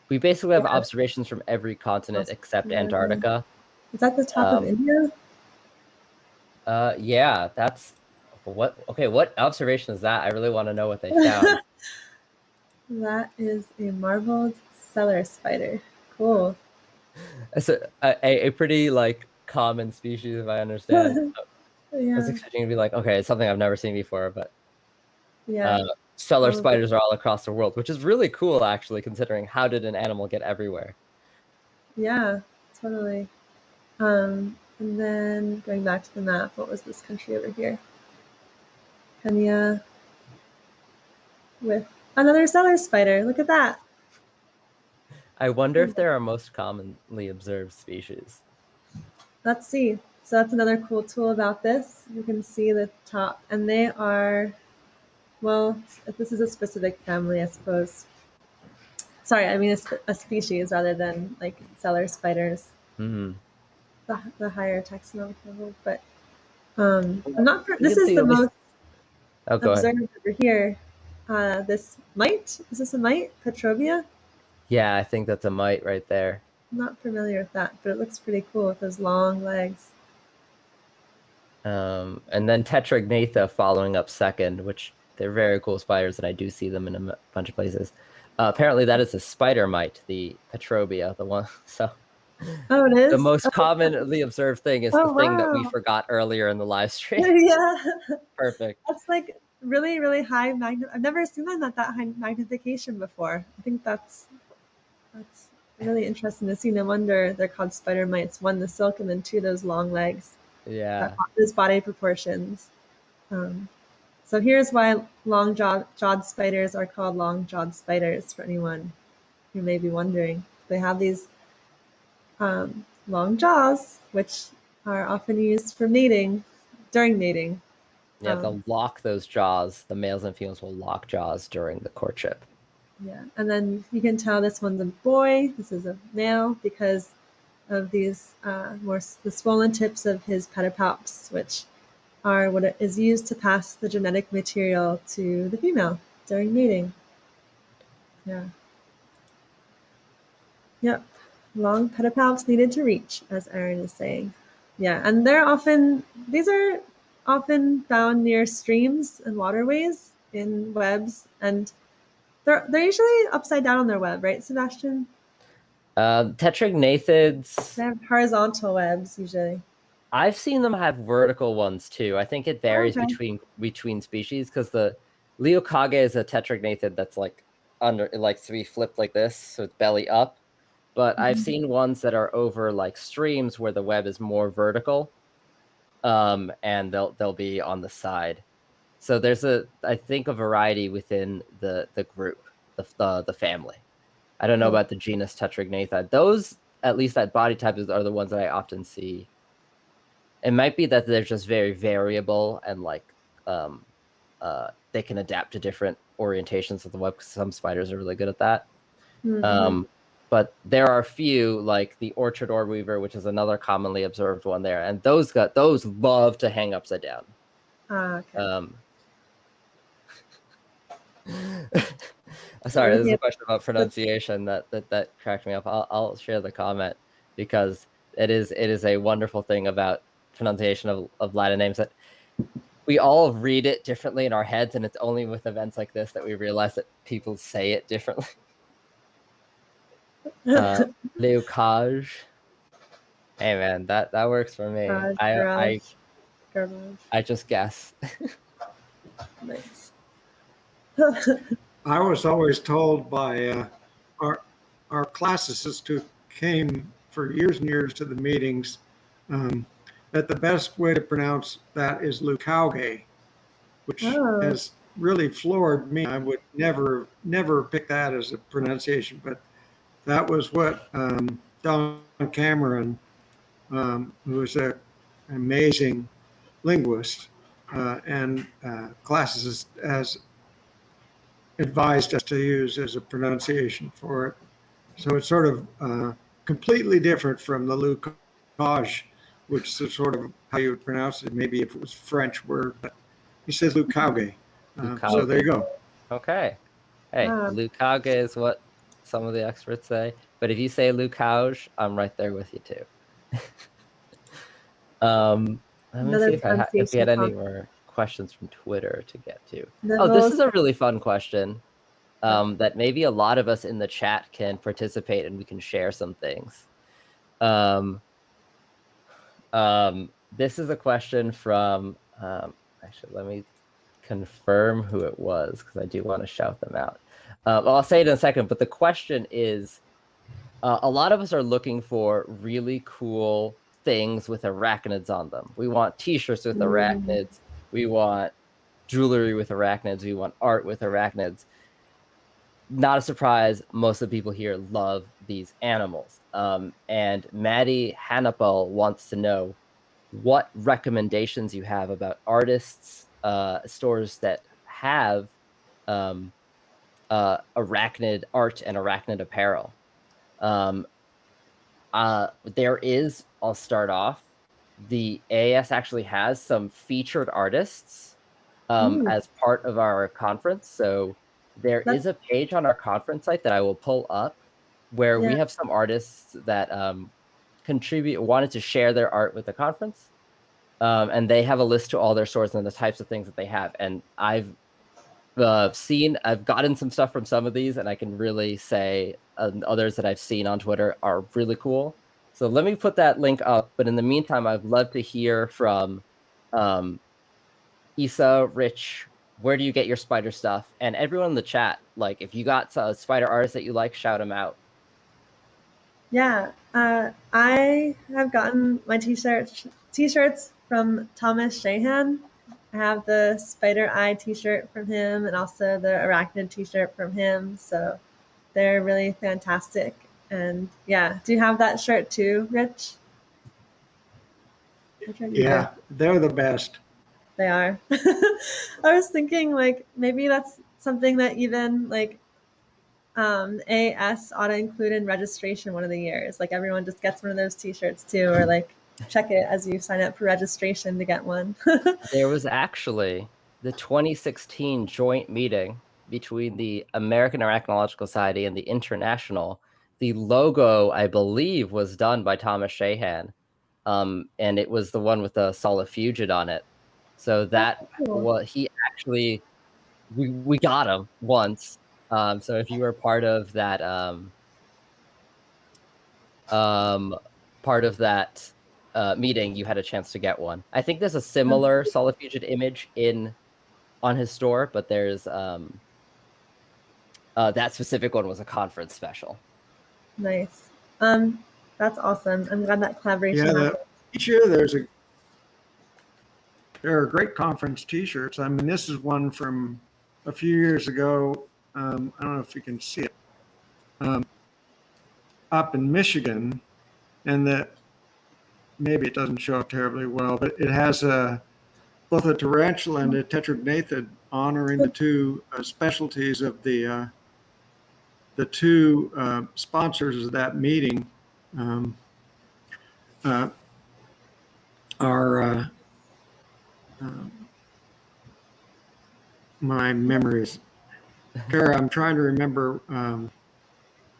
We basically have observations from every continent except Antarctica. Is that the top of India? Yeah, that's what. Okay, what observation is that? I really want to know what they found. That is a marbled cellar spider. Cool. It's a pretty like common species, if I understand. Yeah. I was expecting to be like, okay, it's something I've never seen before, but yeah, cellar spiders are all across the world, which is really cool, actually, considering how did an animal get everywhere? Yeah, totally. And then going back to the map, what was this country over here? Kenya with another cellar spider. Look at that. I wonder if they're our most commonly observed species. Let's see. So that's another cool tool about this. You can see the top, and they are, well, if this is a specific family, I suppose. Sorry, I mean a species rather than like cellar spiders. Mm-hmm. The higher taxonomic level, but I'm not. This is the most observed over here. This mite. Is this a mite? Petrovia? Yeah, I think that's a mite right there. I'm not familiar with that, but it looks pretty cool with those long legs. And then Tetragnatha following up second, which they're very cool spiders, and I do see them in a bunch of places. Apparently, that is a spider mite, the Petrobia, the one. So, oh, it is. The most commonly observed thing is the thing that we forgot earlier in the live stream. Yeah. Perfect. That's like really, really high I've never seen them at that high magnification before. I think that's really interesting to see. No wonder they're called spider mites. One, the silk, and then two, those long legs, Yeah. those body proportions. Um, so here's why long-jawed spiders are called long-jawed spiders, for anyone who may be wondering. They have these long jaws, which are often used for mating, during mating. Yeah, they'll Um, lock those jaws. The males and females will lock jaws during the courtship. yeah, and then you can tell this one's a boy, this is a male, because of these the swollen tips of his pedipalps, which are what is used to pass the genetic material to the female during mating. Yeah. Yep. Long pedipalps needed to reach, as Erin is saying. Yeah, and these are often found near streams and waterways in webs, and they're usually upside down on their web, right, Sebastian? Tetragnathids, They have horizontal webs usually. I've seen them have vertical ones too. I think it Oh, varies okay. between species because the Leokage is a tetragnatid that's like under it likes to be flipped like this, so it's belly up. But I've Mhm. seen ones that are over like streams where the web is more vertical, and they'll be on the side. So there's I think a variety within the group, the family. I don't know Cool. about the genus Tetragnatha. Those, at least that body type, are the ones that I often see. It might be that they're just very variable and like um, they can adapt to different orientations of the web because some spiders are really good at that. Mm-hmm. Um, but there are a few like the orchard orb weaver, which is another commonly observed one there, and those love to hang upside down. Ah, okay. Um, We're sorry, there's looking a at question about the pronunciation that cracked me up. I'll share the comment because it is a wonderful thing about pronunciation of Latin names that we all read it differently in our heads, and it's only with events like this that we realize that people say it differently. Leocage. Hey man, that works for me. garage. I just guess. Nice. I was always told by our our classicists who came for years and years to the meetings um, that the best way to pronounce that is Lucauge, which Oh, has really floored me. I would never pick that as a pronunciation, but that was what Don Cameron, who is an amazing linguist and classicist, has advised us to use as a pronunciation for it. So it's sort of completely different from the Lucage, which is sort of how you would pronounce it, maybe if it was a French word, but he says Lucauge. So there Lucage. you go. Okay. Hey, ah, Lucage is what some of the experts say, but if you say Lucage, I'm right there with you too. Let me another see if we pronunciation had any comp. more questions from Twitter to get to. Oh, this Nibbles. is a really fun question. Yeah. That maybe a lot of us in the chat can participate and we can share some things. Um, this is a question from, actually, let me confirm who it was because I do want to shout them out. Well, I'll say it in a second, but the question is a lot of us are looking for really cool things with arachnids on them. We want t-shirts with Mm, arachnids. We want jewelry with arachnids. We want art with arachnids. Not a surprise, most of the people here love these animals. And Maddie Hannibal wants to know what recommendations you have about artists, stores that have um, arachnid art and arachnid apparel. Um, there is, I'll start off. The AAS actually has some featured artists mm, as part of our conference. So there is that's a page on our conference site that I will pull up where yeah. we have some artists that wanted to share their art with the conference. And they have a list to all their stores and the types of things that they have. And I've gotten some stuff from some of these, and I can really say others that I've seen on Twitter are really cool. So let me put that link up. But in the meantime, I'd love to hear from um, Isa, Rich, where do you get your spider stuff? And everyone in the chat, like, if you got a spider artist that you like, shout them out. Yeah, I have gotten my t-shirts from Thomas Shahan. I have the Spider Eye t-shirt from him and also the Arachnid t-shirt from him. So they're really fantastic. And yeah, do you have that shirt too, Rich? Which one you do? Yeah, they're the best. They are. I was thinking like maybe that's something that even like AS ought to include in registration one of the years. Like everyone just gets one of those t-shirts too, or like check it as you sign up for registration to get one. There was actually the 2016 joint meeting between the American Arachnological Society and the International. The logo, I believe, was done by Thomas Shahan, and it was the one with the solifugid on it. So that Cool. he actually we got him once. So if you were part of that meeting, you had a chance to get one. I think there's a similar solifugid image on his store, but there's that specific one was a conference special. Nice. That's awesome. I'm glad that collaboration Yeah, happened. each year there are great conference T-shirts. I mean, this is one from a few years ago. I don't know if you can see it, up in Michigan, and maybe it doesn't show up terribly well, but it has both a tarantula and a tetragnathed honoring the two specialties of the two sponsors of that meeting. Uh, are my memories. Kara, I'm trying to remember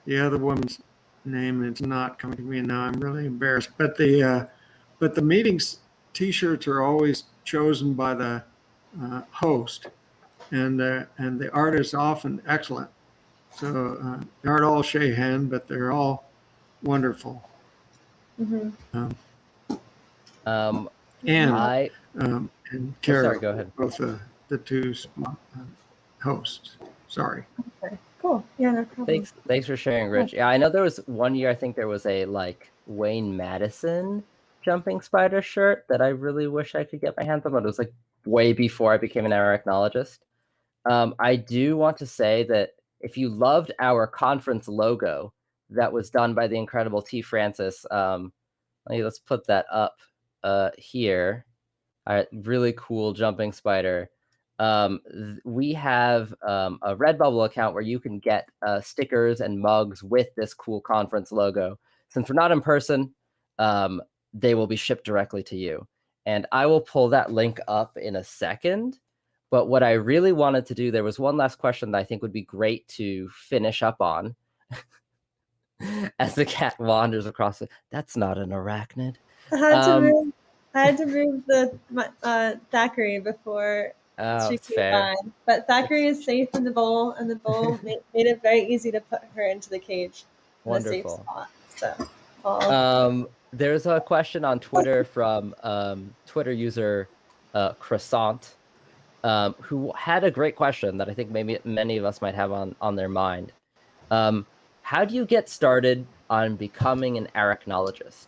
the other woman's name, and it's not coming to me now. I'm really embarrassed. But the meetings T-shirts are always chosen by the host, and the art is often excellent. So they aren't all Shahan, but they're all wonderful. Mm-hmm. Um, Um, and I and oh, sorry, Kara, go ahead. both the two hosts. Sorry. Okay. Cool. Yeah, no problem. Thanks for sharing, Cool. Rich. Yeah, I know there was one year. I think there was a like Wayne Madison jumping spider shirt that I really wish I could get my hands on, but it was like way before I became an arachnologist. I do want to say that if you loved our conference logo that was done by the incredible T. Francis, let's put that up here. All right, really cool jumping spider. We have a Redbubble account where you can get stickers and mugs with this cool conference logo. Since we're not in person, they will be shipped directly to you. And I will pull that link up in a second. But what I really wanted to do, there was one last question that I think would be great to finish up on. As the cat wanders across it. That's not an arachnid. I had to move. I had to move the Thackeray before Oh, she it's came fair. by. But Thackeray is safe in the bowl, and the bowl made it very easy to put her into the cage in a safe Wonderful. spot. So, all There's a question on Twitter from Twitter user Croissant, who had a great question that I think maybe many of us might have on their mind. How do you get started on becoming an arachnologist?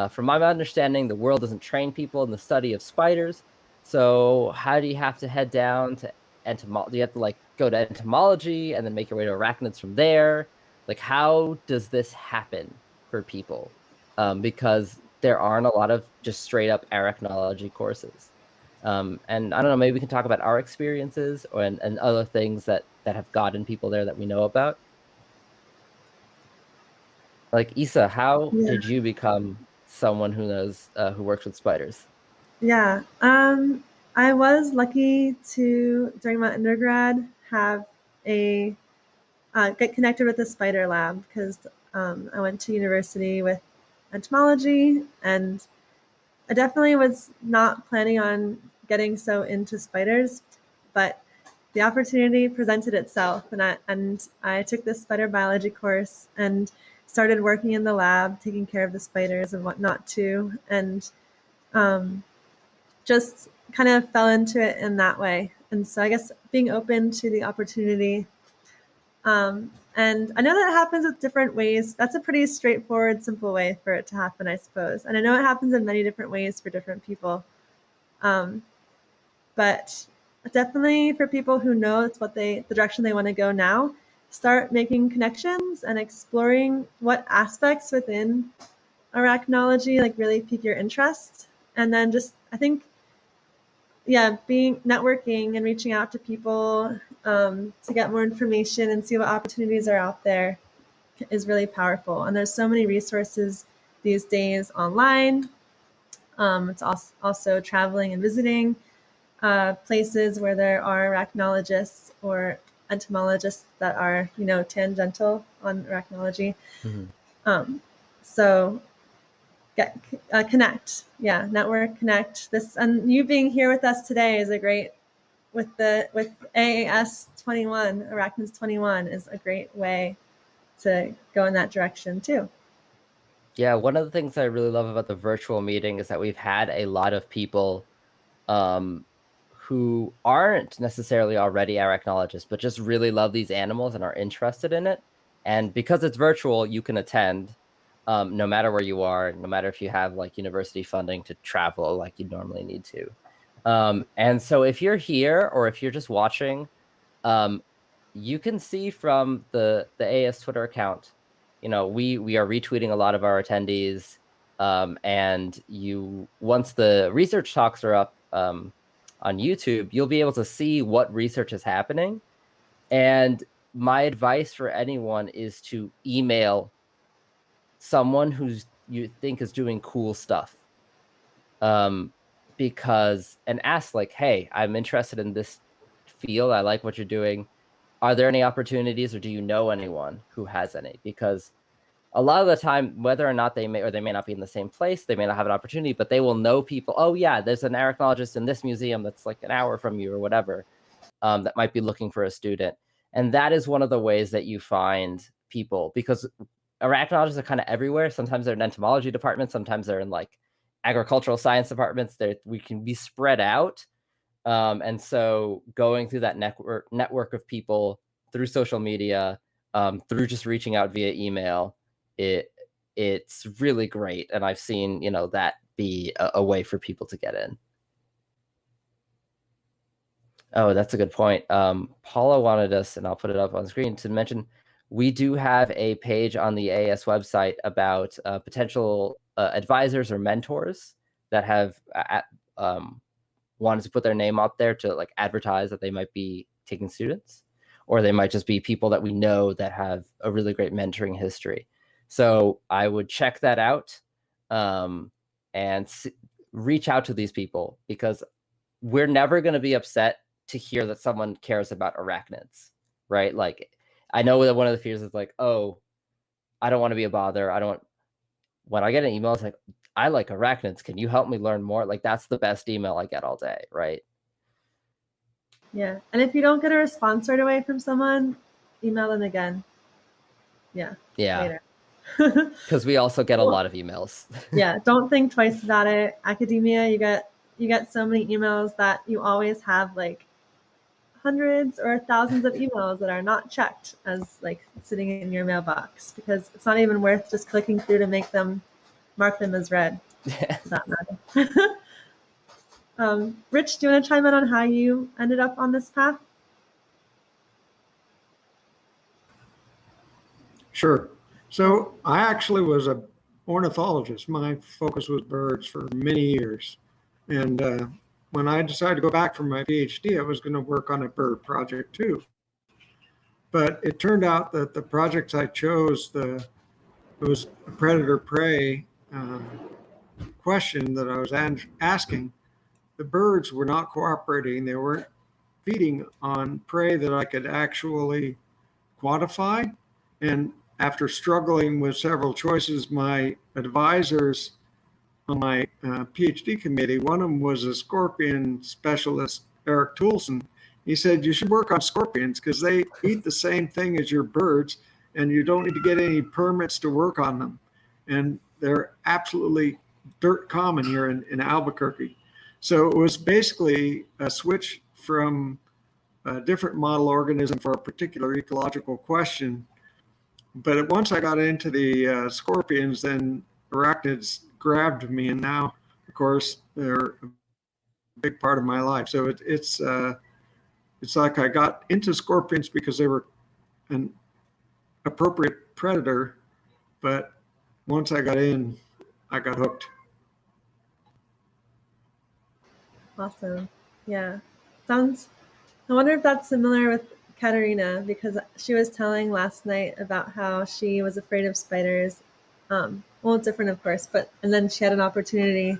From my understanding, the world doesn't train people in the study of spiders. So how do you have to head down to entomology? Do you have to like go to entomology and then make your way to arachnids from there? Like, how does this happen for people? Because there aren't a lot of just straight up arachnology courses. And I don't know, maybe we can talk about our experiences and other things that have gotten people there that we know about. Like Issa, how yeah, did you become someone who knows who works with spiders? yeah. I was lucky to during my undergrad have a get connected with the spider lab because I went to university with entomology, and I definitely was not planning on getting so into spiders, but the opportunity presented itself, and I took this spider biology course and started working in the lab, taking care of the spiders and whatnot too, and just kind of fell into it in that way. And so I guess being open to the opportunity. And I know that happens with different ways. That's a pretty straightforward, simple way for it to happen, I suppose. And I know it happens in many different ways for different people. But definitely for people who know it's the direction they want to go now, start making connections and exploring what aspects within arachnology like really pique your interest. And then just, I think, being networking and reaching out to people to get more information and see what opportunities are out there is really powerful. And there's so many resources these days online. It's also traveling and visiting places where there are arachnologists or entomologists that are, tangential on arachnology. So connect, network, connect. This, and you being here with us today is a great, with AAS 21, Arachnids 21 is a great way to go in that direction too. Yeah, one of the things I really love about the virtual meeting is that we've had a lot of people who aren't necessarily already arachnologists, but just really love these animals and are interested in it. And because it's virtual, you can attend no matter where you are, no matter if you have like university funding to travel like you normally need to. And so if you're here or if you're just watching, you can see from the AS Twitter account, we are retweeting a lot of our attendees. And once the research talks are up on YouTube, you'll be able to see what research is happening. And my advice for anyone is to email someone who's you think is doing cool stuff. Because and ask like, hey, I'm interested in this field. I like what you're doing. Are there any opportunities or do you know anyone who has any? Because a lot of the time, whether or not they may not be in the same place, they may not have an opportunity, but they will know people. Oh yeah, there's an arachnologist in this museum that's like an hour from you or whatever, that might be looking for a student. And that is one of the ways that you find people, because arachnologists are kind of everywhere. Sometimes they're in entomology departments, sometimes they're in like agricultural science departments. We can be spread out. And so going through that network of people through social media, through just reaching out via email, it's really great. And I've seen, that be a way for people to get in. Oh, that's a good point. Paula wanted us, and I'll put it up on screen, to mention we do have a page on the AS website about potential advisors or mentors that have wanted to put their name out there to like advertise that they might be taking students, or they might just be people that we know that have a really great mentoring history. So I would check that out and reach out to these people, because we're never going to be upset to hear that someone cares about arachnids, right? Like, I know that one of the fears is like, oh, I don't want to be a bother. When I get an email, it's like, I like arachnids. Can you help me learn more? Like, that's the best email I get all day, right? Yeah. And if you don't get a response right away from someone, email them again. Yeah. Yeah. Because we also get a lot of emails. Yeah. Don't think twice about it. Academia, you get so many emails that you always have like hundreds or thousands of emails that are not checked as like sitting in your mailbox, because it's not even worth just clicking through to mark them as read. Does that matter? Rich, do you want to chime in on how you ended up on this path? Sure. So I actually was an ornithologist. My focus was birds for many years. And when I decided to go back for my PhD, I was going to work on a bird project too. But it turned out that the projects I chose, it was a predator-prey question that I was asking. The birds were not cooperating. They weren't feeding on prey that I could actually quantify. And after struggling with several choices, my advisors on my PhD committee, one of them was a scorpion specialist, Eric Toulson. He said, you should work on scorpions because they eat the same thing as your birds, and you don't need to get any permits to work on them. And they're absolutely dirt common here in Albuquerque. So it was basically a switch from a different model organism for a particular ecological question. But once I got into the scorpions, then arachnids grabbed me, and now, of course, they're a big part of my life. So it's like I got into scorpions because they were an appropriate predator, but once I got in, I got hooked. Awesome. Yeah. Sounds, I wonder if that's similar with Katerina, because she was telling last night about how she was afraid of spiders. Well, it's different, of course, but and then she had an opportunity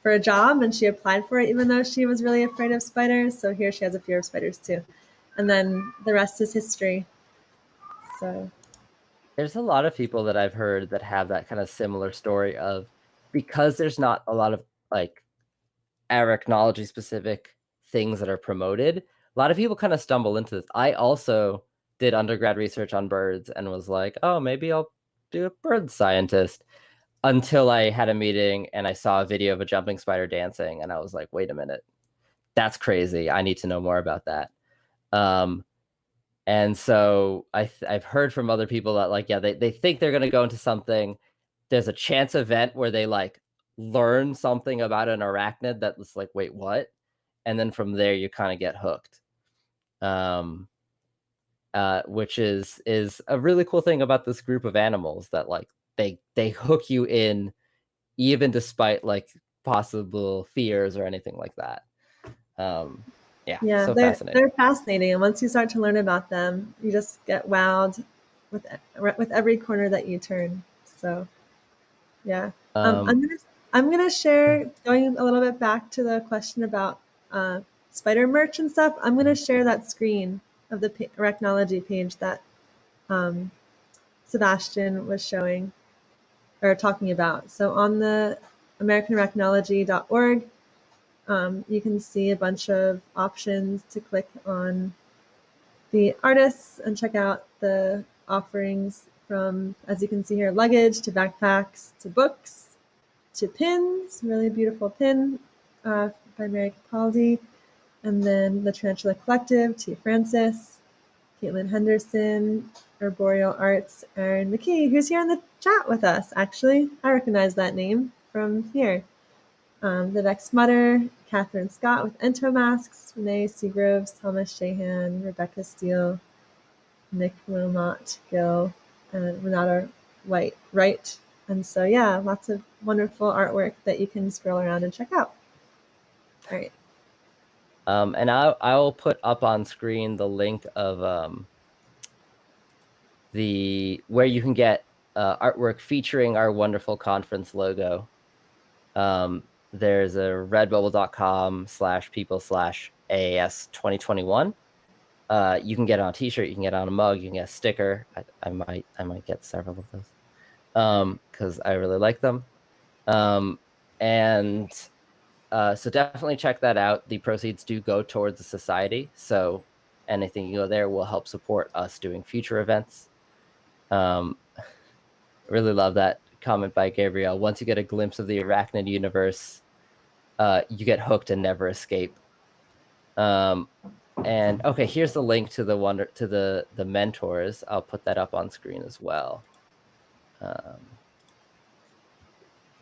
for a job and she applied for it even though she was really afraid of spiders. So here she has a fear of spiders too. And then the rest is history. So There's a lot of people that I've heard that have that kind of similar story of, because there's not a lot of like arachnology specific things that are promoted, a lot of people kind of stumble into this. I also did undergrad research on birds and was like, oh, maybe I'll do a bird scientist, until I had a meeting and I saw a video of a jumping spider dancing, and I was like, wait a minute, that's crazy. I need to know more about that. And so I've heard from other people that, like, yeah, they think they're going to go into something. There's a chance event where they like learn something about an arachnid that's like, wait, what? And then from there you kind of get hooked. Which is a really cool thing about this group of animals, that like they hook you in even despite like possible fears or anything like that. Yeah, yeah, so they're fascinating. fascinating, and once you start to learn about them, you just get wowed with every corner that you turn. So yeah, Um, I'm gonna share, going a little bit back to the question about uh, spider merch and stuff. I'm gonna share that screen of the arachnology page that um, Sebastian was showing or talking about. So on the AmericanArachnology.org, you can see a bunch of options to click on the artists and check out the offerings, from, as you can see here, luggage to backpacks to books to pins, really beautiful pin by Mary Capaldi, and then the Tarantula Collective, T. Francis, Caitlin Henderson, Arboreal Arts, Aaron McKee, who's here in the chat with us, actually. I recognize that name from here. Vivek Smutter, Catherine Scott with Entomasks, Renee Seagroves, Thomas Shahan, Rebecca Steele, Nick Wilmot Gill, and Renata Wright. And so, yeah, lots of wonderful artwork that you can scroll around and check out. All right. and I'll put up on screen the link of the where you can get artwork featuring our wonderful conference logo. There's a redbubble.com/people/AAS 2021. You can get it on a t-shirt, you can get it on a mug, you can get a sticker. I might get several of those because I really like them. And so definitely check that out. The proceeds do go towards the society, so anything you go there will help support us doing future events. Really love that comment by Gabrielle. Once you get a glimpse of the arachnid universe, you get hooked and never escape. And okay, here's the link to the mentors. I'll put that up on screen as well.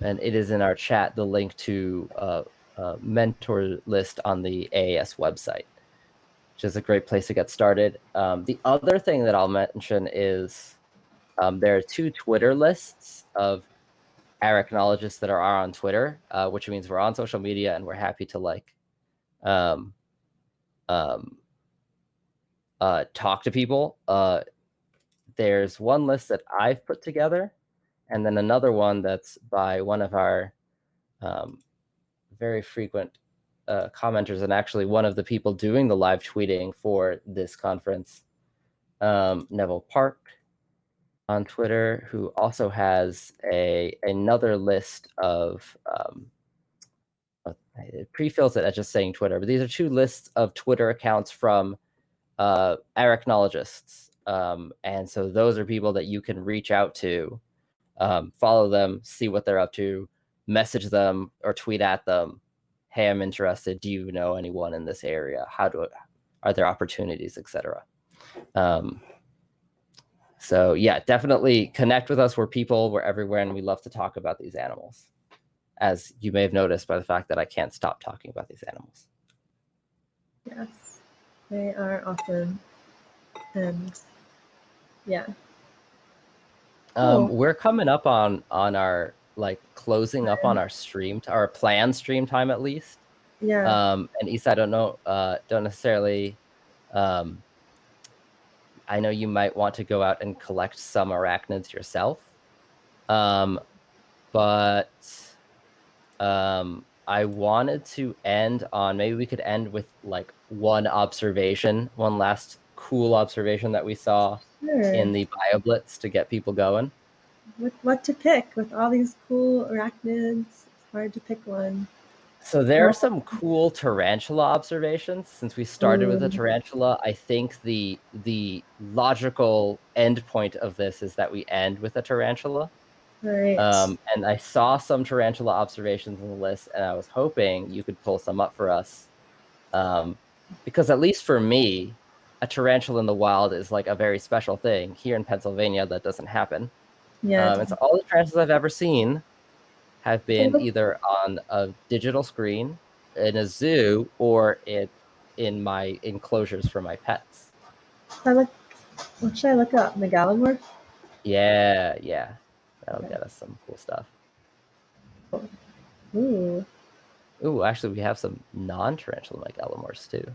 And it is in our chat, the link to a mentor list on the AAS website, which is a great place to get started. The other thing that I'll mention is there are 2 Twitter lists of arachnologists that are on Twitter, which means we're on social media and we're happy to like talk to people. There's one list that I've put together, and then another one that's by one of our very frequent commenters, and actually one of the people doing the live tweeting for this conference, Neville Park on Twitter, who also has another list of it pre-fills it as just saying Twitter, but these are 2 lists of Twitter accounts from arachnologists. And so those are people that you can reach out to, follow them, see what they're up to, message them or tweet at them. hey, I'm interested. Do you know anyone in this area? Are there opportunities, etc. So yeah, definitely connect with us. We're people, we're everywhere, and we love to talk about these animals, as you may have noticed by the fact that I can't stop talking about these animals. Yes, they are awesome. And yeah. Cool. We're coming up on our closing up on our our planned stream time at least. Yeah. And Issa, I don't know, don't necessarily. I know you might want to go out and collect some arachnids yourself, but I wanted to end on, maybe we could end with like one last cool observation that we saw Sure. in the Bioblitz to get people going. What to pick with all these cool arachnids? It's hard to pick one. So there are some cool tarantula observations. Since we started with a tarantula, I think the logical end point of this is that we end with a tarantula. Right. And I saw some tarantula observations on the list, and I was hoping you could pull some up for us. Because at least for me, a tarantula in the wild is like a very special thing. Here in Pennsylvania, that doesn't happen. Yeah. And so all the tarantulas I've ever seen have been look, either on a digital screen, in a zoo, or in my enclosures for my pets. what should I look up? Megalomorph? Yeah. That'll Okay. get us some cool stuff. Ooh. Ooh, actually, we have some non-tarantula megalomorphs too.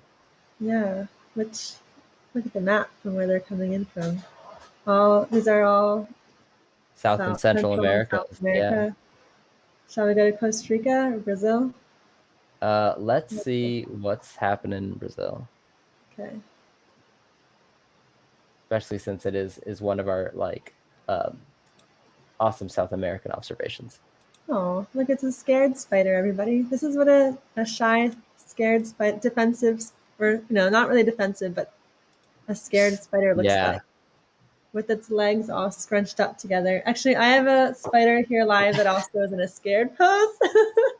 Yeah. Which, look at the map from where they're coming in from. These are all South and Central Central and America. South America. Shall we go to Costa Rica or Brazil? Let's see what's happening in Brazil. Okay. Especially since it is one of our awesome South American observations. Oh, look, it's a scared spider, everybody. This is what a shy, scared spider, defensive, or, not really defensive, but a scared spider looks like. With its legs all scrunched up together. Actually, I have a spider here live that also is in a scared pose.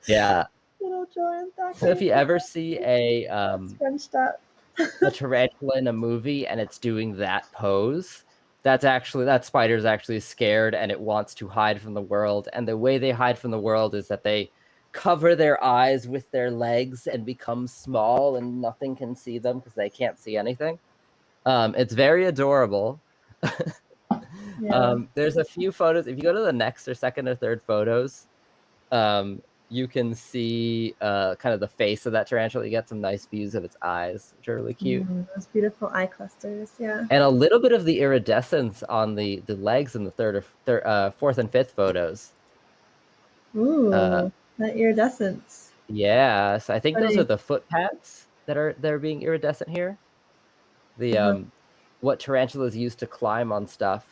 Yeah. Little Joanne Thackeray. So if you ever see a scrunched up. a tarantula in a movie and it's doing that pose, that spider's actually scared and it wants to hide from the world. And the way they hide from the world is that they cover their eyes with their legs and become small and nothing can see them because they can't see anything. It's very adorable. Yeah. There's a few photos. If you go to the next or second or third photos, you can see kind of the face of that tarantula. You get some nice views of its eyes, which are really cute. Those beautiful eye clusters, yeah. And a little bit of the iridescence on the legs in the fourth and fifth photos. Ooh, that iridescence. Yeah, so I think those are the foot pads that are being iridescent here. The what tarantulas use to climb on stuff.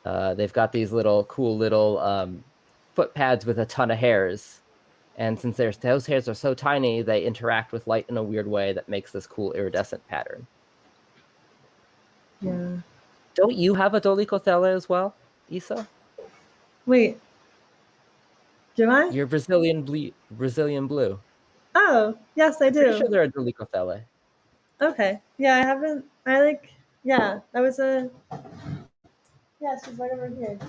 They've got these cool little foot pads with a ton of hairs. And since those hairs are so tiny, they interact with light in a weird way that makes this cool iridescent pattern. Yeah. Don't you have a dolichothele as well, Issa? Wait. Do I? You're Brazilian blue. Oh, yes, I I'm pretty do. sure they're a dolichothele. Okay. Yeah, I haven't. Yeah, that was a. Yeah, she's right over here.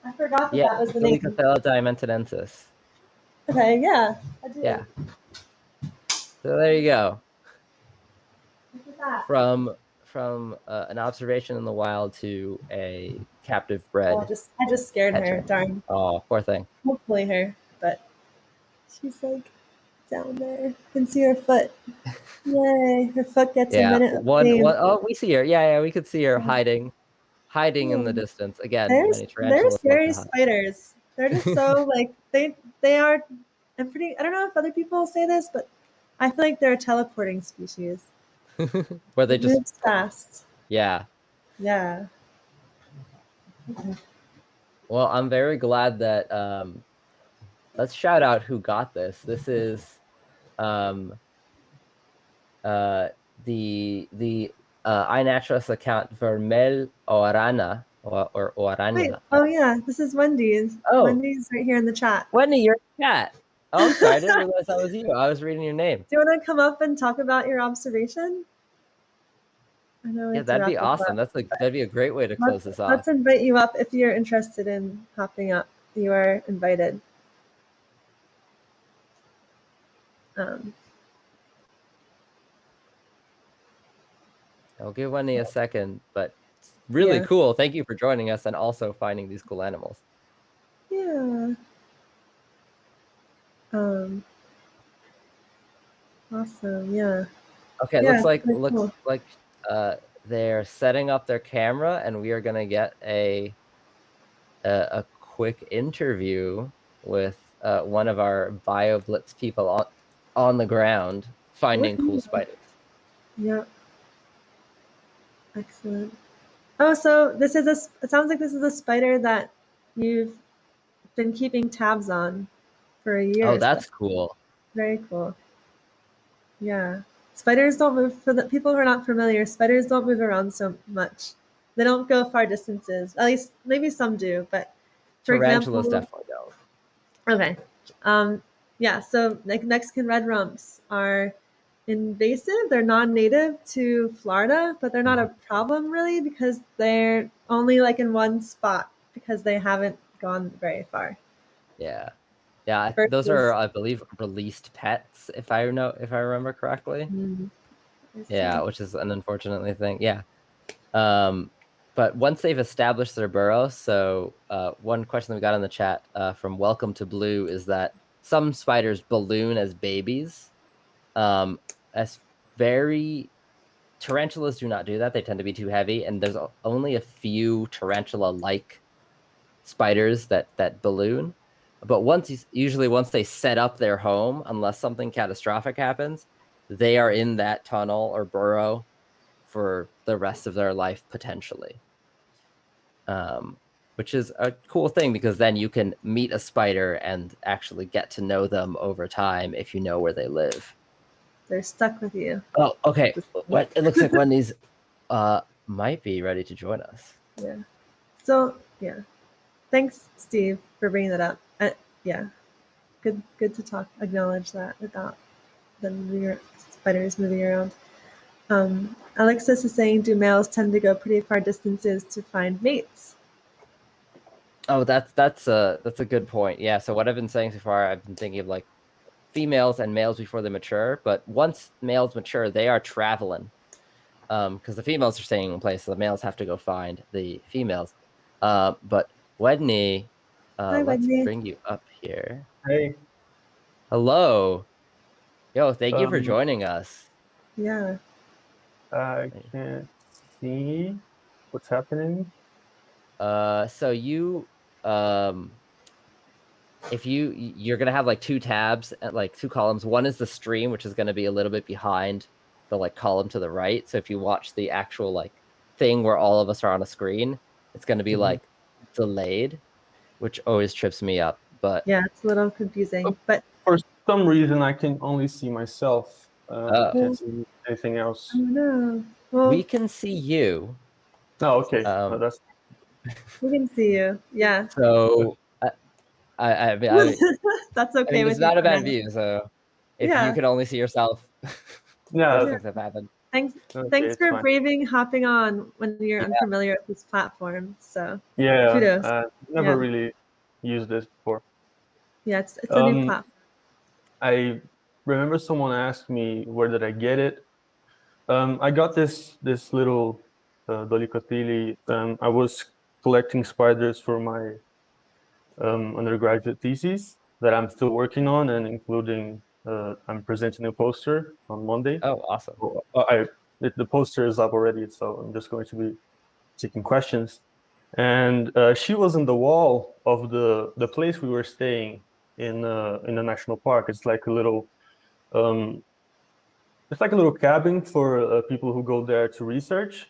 I forgot that was the name. Dolichothele diamantinensis. Okay, yeah, I do. Yeah. So there you go. Look at that. From an observation in the wild to a captive bred. I just scared her. Darn. Oh, poor thing. Hopefully her, but she's like down there. You can see her foot. Yay! Her foot gets a minute of fame. Oh, we see her. Yeah, we could see her hiding in the distance. Again, many tarantulas. There's scary spiders. They're just so they are. I don't know if other people say this, but I feel like they're a teleporting species. Where they just moves fast. Yeah. Yeah. Well, I'm very glad that let's shout out who got this. This is the iNaturalist account Vermel Orana or Wait, araña. oh yeah, this is Wendy's. Oh, Wendy's right here in the chat. Wendy, you're a cat. Oh, I'm sorry. I didn't Do realize that was you. I was reading your name. you want to come up and talk about your observation? I know we Yeah, have to that'd wrap be this awesome. up. That'd be a great way to close this Let's off. invite you up if you're interested in hopping up. You are invited. Um, I'll give Wendy a second, but it's really yeah. cool. Thank you for joining us and also finding these cool animals. Yeah. Um, awesome. Yeah. Okay, it Yeah. looks Very cool. like they're setting up their camera, and we are gonna get a quick interview with one of our Bioblitz people on the ground finding cool Woohoo. spiders. Yeah. Excellent. Oh, so this is it sounds like this is a spider that you've been keeping tabs on for a year Oh, or so. that's cool. Very cool. Yeah. Spiders don't move, for the people who are not familiar, spiders don't move around so much. They don't go far distances. At least maybe some do, but for Tarantulas example, definitely don't. okay. Yeah, so like Mexican red rumps are invasive. They're non-native to Florida, but they're not a problem really because they're only like in one spot because they haven't gone very far. Yeah. Yeah, those are, Versus, I believe, released pets, if I remember correctly. I Yeah, see. which is an unfortunately thing. Yeah. But once they've established their burrow, so one question that we got in the chat from Welcome to Blue is that some spiders balloon as babies. As very tarantulas do not do that; they tend to be too heavy, and there's only a few tarantula-like spiders that balloon. But usually once they set up their home, unless something catastrophic happens, they are in that tunnel or burrow for the rest of their life potentially. Which is a cool thing because then you can meet a spider and actually get to know them over time if you know where they live. They're stuck with you. Oh, okay. What it looks like Wendy's might be ready to join us. Yeah. So yeah. Thanks, Steve, for bringing that up. Yeah. Good to talk. Acknowledge that without the spiders moving around. Alexis is saying, do males tend to go pretty far distances to find mates? Oh, that's a good point. Yeah. So what I've been saying so far, I've been thinking of like females and males before they mature, but once males mature, they are traveling. Because the females are staying in place, so the males have to go find the females. But Wedney, Hi, let's Wendy. bring you up here. Hey, Hello. Yo, thank you for um, joining us. Yeah. I can't see what's happening. So you, if you're gonna have like two tabs at like two columns. One is the stream, which is gonna be a little bit behind the like column to the right. So if you watch the actual like thing where all of us are on a screen, it's gonna be like delayed, which always trips me up. But Yeah, it's a little confusing, but For some reason, I can only see myself. I uh, can't see anything else. oh no. we Well, can see you. Oh, okay. Um, That's we can see you. Yeah. so I mean, That's I okay mean, it's with you not a for bad now. view. So if you Yeah. can only see yourself, worst yeah. Yeah. things have happened. Thanks. Okay, Thanks it's for fine. braving hopping on when you're Yeah. unfamiliar with this platform. So Yeah, kudos. never Yeah. really used this before. Yeah. It's a new Um, platform. I remember someone asked me where did I get it. I got this little Dolicotili. I was collecting spiders for my undergraduate thesis that I'm still working on, and including I'm presenting a poster on Monday. Oh, awesome. Well, the poster is up already, so I'm just going to be taking questions. And she was in the wall of the place we were staying in the national park. Um, it's like a little cabin for people who go there to research.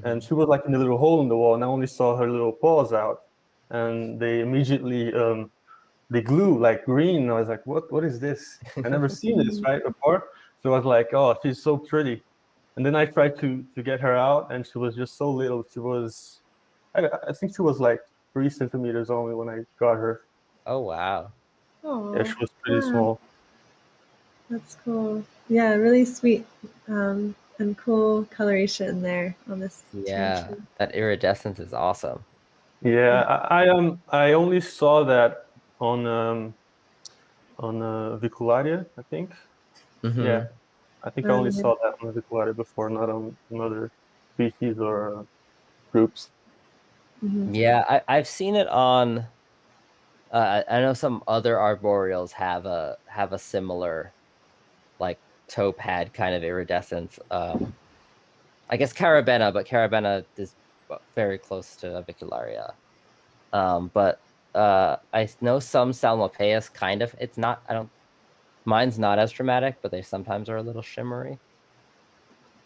And she was like in a little hole in the wall, and I only saw her little paws out, and they immediately the glue like green. I was like, what is this? I never seen this right before. So I was like, oh, she's so pretty. And then I tried to get her out, and she was just so little. She was I think she was like 3 centimeters only when I got her. Oh wow. Yeah, she Oh, was pretty small. that's cool. Yeah, really sweet and cool coloration there on this Yeah, tarantula. that iridescence is awesome. Yeah, Yeah. I only saw that on Vicularia, I think. Yeah, Hmm. I think I only Yeah. saw that on Vicularia before, not on other species or groups. Mhm. Yeah, I've seen it on. I know some other arboreals have a similar like toe pad kind of iridescence. I guess Carabena, but Carabena is very close to Avicularia. But I know some Salmopaeus kind of. It's not. I don't. Mine's not as dramatic, but they sometimes are a little shimmery.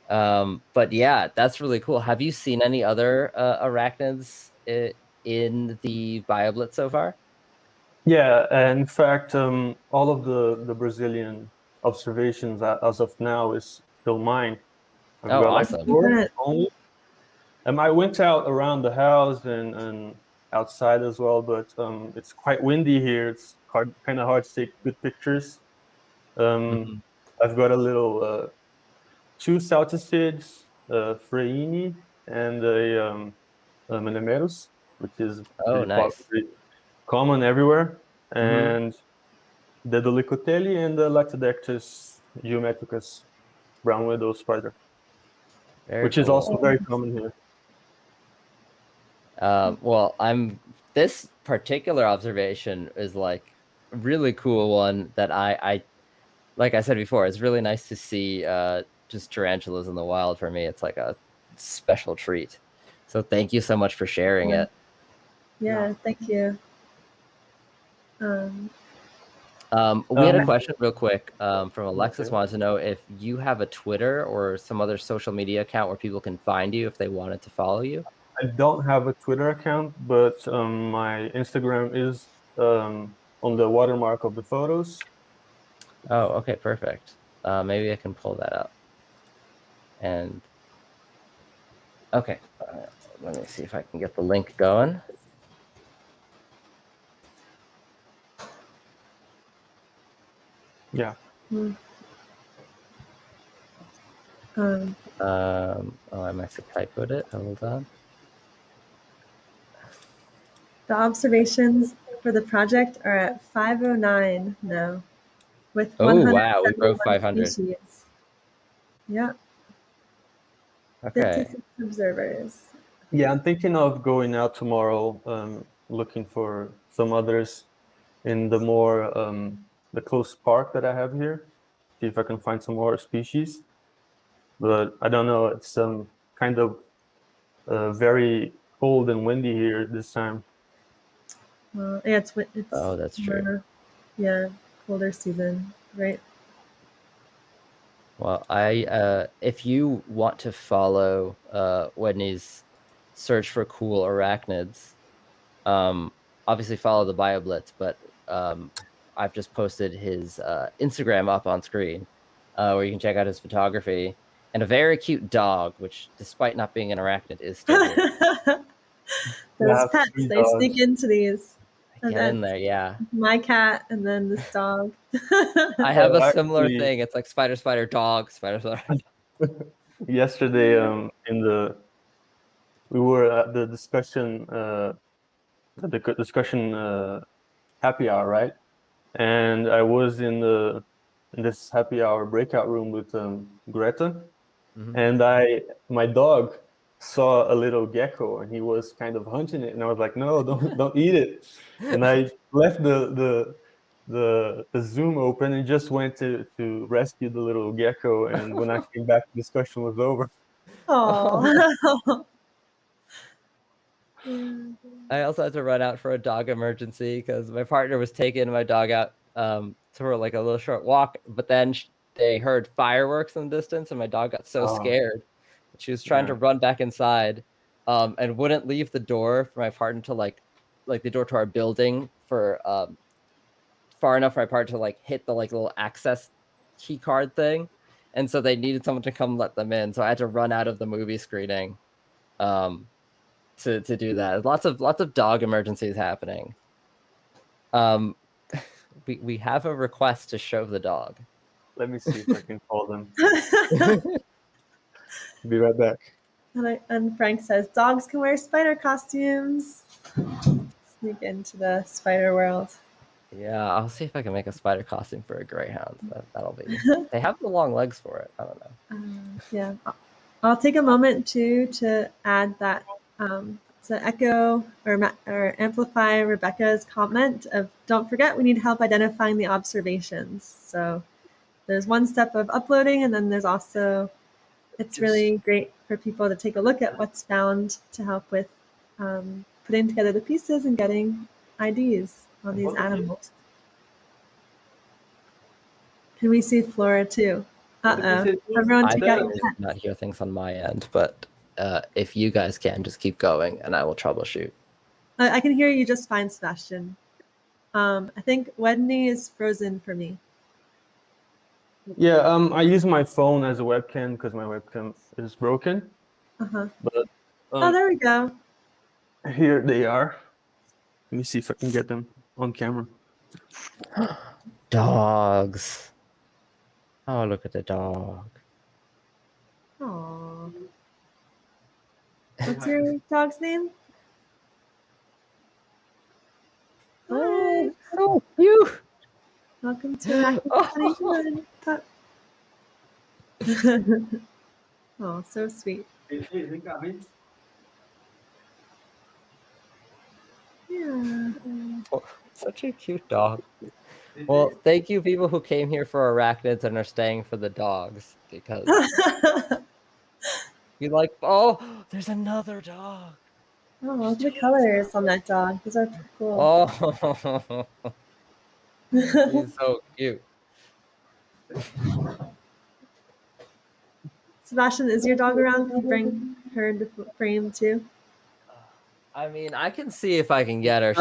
But yeah, that's really cool. Have you seen any other arachnids in the Bioblitz so far? Yeah, and in fact, all of the Brazilian observations as of now is still mine. I've Oh, got like awesome. four Yeah. only. I went out around the house and outside as well, but it's quite windy here. It's kind of hard to take good pictures. Um, Mhm. I've got a little two Salticids, Freini, and a Menemerus, which is Oh, pretty nice. pretty common everywhere, Hmm. and the Dolicotelli and the Lactodectus geometricus, brown widow spider, Very which is also cool. Oh, very common here. Well, this particular observation is like a really cool one that I like I said before, it's really nice to see just tarantulas in the wild. For me, it's like a special treat. So thank you so much for sharing yeah. it. Yeah. Yeah, thank you. Um, We had a Um, question real quick from Alexis. okay. Wanted to know if you have a Twitter or some other social media account where people can find you if they wanted to follow you. I don't have a Twitter account, but my Instagram is on the watermark of the photos. Oh, okay, perfect. Maybe I can pull that up. And okay, let me see if I can get the link going. Yeah. mm, um, Oh, I must have typoed it. Hold on. the observations for the project are at 509 now, with Oh, wow, we broke 171 500. species. Yeah, Okay. 56 observers. Yeah, I'm thinking of going out tomorrow, looking for some others in the close park that I have here. See if I can find some more species. But I don't know. It's kind of very cold and windy here this time. Yeah, it's Oh, that's true. more, yeah, colder season, right? Well, if you want to follow Wedney's search for cool arachnids, um, obviously follow the BioBlitz, but I've just posted his Instagram up on screen, where you can check out his photography and a very cute dog, which, despite not being an arachnid, is still here. Yeah, I Those have pets, three they sneak dogs. into these. And Get in that's there, yeah. my cat and then this dog. I have a similar Actually, thing. It's like spider, spider, dog, spider, spider. yesterday, we were at the discussion happy hour, right? And I was in this happy hour breakout room with Greta, Mhm. and my dog saw a little gecko and he was kind of hunting it, and I was like, no, don't eat it. And I left the Zoom open and just went to rescue the little gecko. And when I came back, the discussion was over. Oh, no. Oh. Yeah. I also had to run out for a dog emergency because my partner was taking my dog out for like a little short walk, but then they heard fireworks in the distance, and my dog got so Oh, scared that she was trying yeah. to run back inside, and wouldn't leave the door for my partner to like the door to our building for far enough for my partner to like hit the like little access key card thing, and so they needed someone to come let them in. So I had to run out of the movie screening. Um, to do that. Lots of dog emergencies happening. We have a request to show the dog. Let me see if I can call them. Be right back. And Frank says, dogs can wear spider costumes. Sneak into the spider world. Yeah, I'll see if I can make a spider costume for a greyhound. That'll be. They have the long legs for it. I don't know. Yeah, I'll take a moment too to add that to echo or amplify Rebecca's comment of don't forget we need help identifying the observations. So there's one step of uploading, and then there's also it's really great for people to take a look at what's found to help with putting together the pieces and getting IDs on these animals. Can we see Flora too? Everyone I take out your not hear things on my end, but if you guys can, just keep going, and I will troubleshoot. I can hear you just fine, Sebastian. I think Wedney is frozen for me. Yeah, I use my phone as a webcam because my webcam is broken. Uh-huh. But Oh, there we go. here they are. Let me see if I can get them on camera. Dogs. Oh, look at the dog. Aww. What's your dog's name? Hi. Oh, you. Welcome to Arachnid 21. Oh, so sweet. Yeah. Oh, such a cute dog. Well, thank you, people who came here for arachnids and are staying for the dogs, because you like. Oh, there's another dog. Oh, look at the colors on that dog. Those are cool. Oh, he's so cute. Sebastian, is your dog around? Can you bring her into frame too? I mean, I can see if I can get her.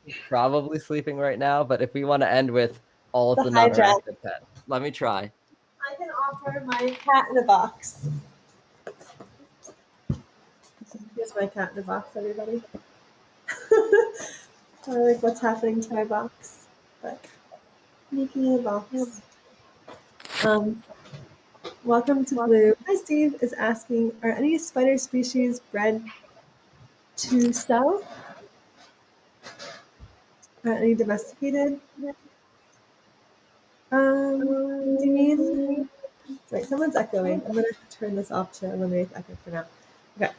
She's probably sleeping right now, but if we want to end with all of the non-arachnid pets, let me try. I can offer my cat in a box. Here's my cat in a box, everybody. I like what's happening to my box, but making a box. Welcome to Blue. Hi, Steve is asking, are any spider species bred to sell? Are any domesticated? Do you mean? Sorry, someone's echoing. I'm gonna turn this off to eliminate the echo for now. Okay.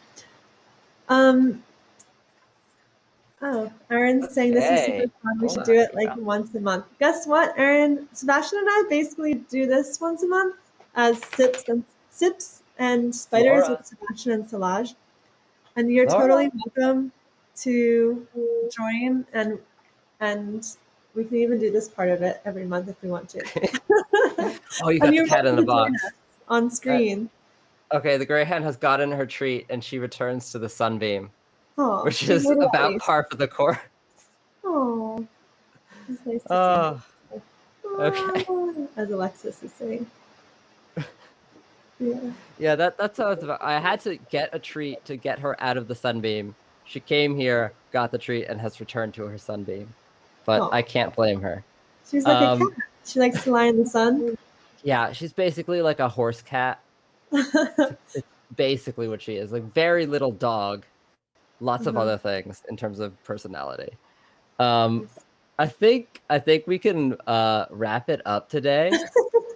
Oh, Aaron's saying this is super fun. We should do it like once a month. Guess what, Aaron? Sebastian and I basically do this once a month as sips and spiders with Sebastian and Solage. And you're totally welcome to join and we can even do this part of it every month if we want to. Oh, you got the cat in the box on screen. Okay, the greyhound has gotten her treat and she returns to the sunbeam, which is about par for the course. Oh, it's nice to see. Okay. As Alexis is saying. Yeah, that's how it's about. I had to get a treat to get her out of the sunbeam. She came here, got the treat, and has returned to her sunbeam. But I can't blame her. She's like a cat. She likes to lie in the sun. Yeah, she's basically like a horse cat. It's basically what she is. Like very little dog. Lots of other things in terms of personality. I think we can wrap it up today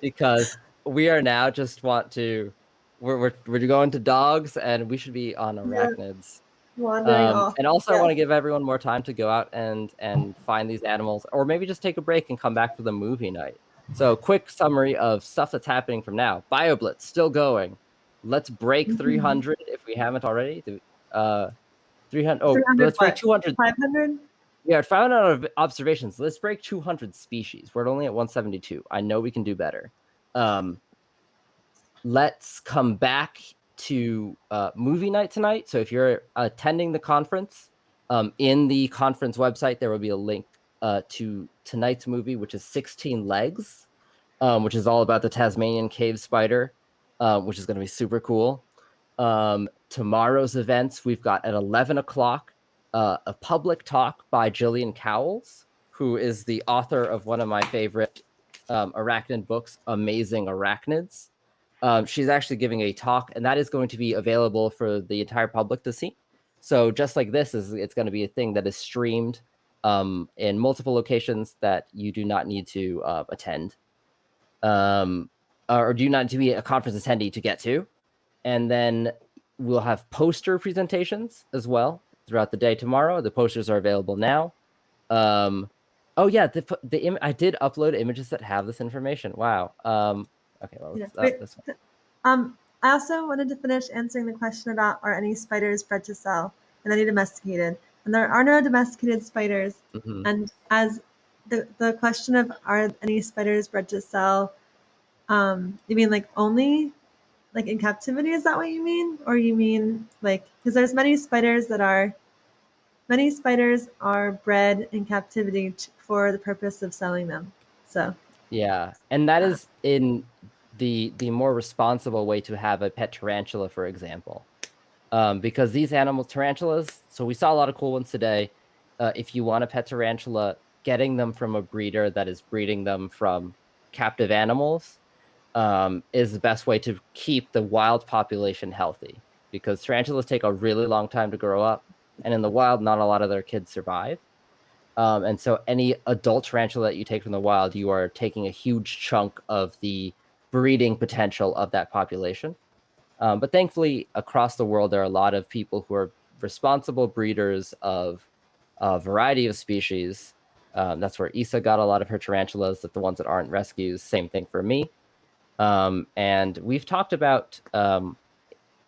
because we are now just we're going to dogs and we should be on arachnids. Wandering off. And also I want to give everyone more time to go out and find these animals, or maybe just take a break and come back for the movie night. So quick summary of stuff that's happening from now. Bioblitz still going. Let's break 300 if we haven't already. 300. Oh, let's break 200. 500. Yeah, 500 observations. Let's break 200 species. We're only at 172. I know we can do better. Let's come back to movie night tonight. So if you're attending the conference, in the conference website, there will be a link to tonight's movie, which is 16 Legs, which is all about the Tasmanian cave spider, which is going to be super cool. tomorrow's events, we've got at 11 o'clock a public talk by Jillian Cowles, who is the author of one of my favorite arachnid books, Amazing Arachnids. She's actually giving a talk, and that is going to be available for the entire public to see. So just like this, it's going to be a thing that is streamed in multiple locations that you do not need to attend, or do not to be a conference attendee to get to. And then we'll have poster presentations as well throughout the day tomorrow. The posters are available now. Oh yeah, I did upload images that have this information. Wow. Okay, well, this one. I also wanted to finish answering the question about are any spiders bred to sell and any domesticated? And there are no domesticated spiders. Mhm. And as the question of are any spiders bred to sell, you mean like only like in captivity? Is that what you mean? Or you mean like, because there's many spiders are bred in captivity for the purpose of selling them. So yeah, and that is in the more responsible way to have a pet tarantula, for example, because these animals, tarantulas. So we saw a lot of cool ones today. If you want a pet tarantula, getting them from a breeder that is breeding them from captive animals is the best way to keep the wild population healthy, because tarantulas take a really long time to grow up, and in the wild, not a lot of their kids survive. And so any adult tarantula that you take from the wild, you are taking a huge chunk of the breeding potential of that population. But thankfully, across the world, there are a lot of people who are responsible breeders of a variety of species. That's where Isa got a lot of her tarantulas, that the ones that aren't rescues. Same thing for me. And we've talked about,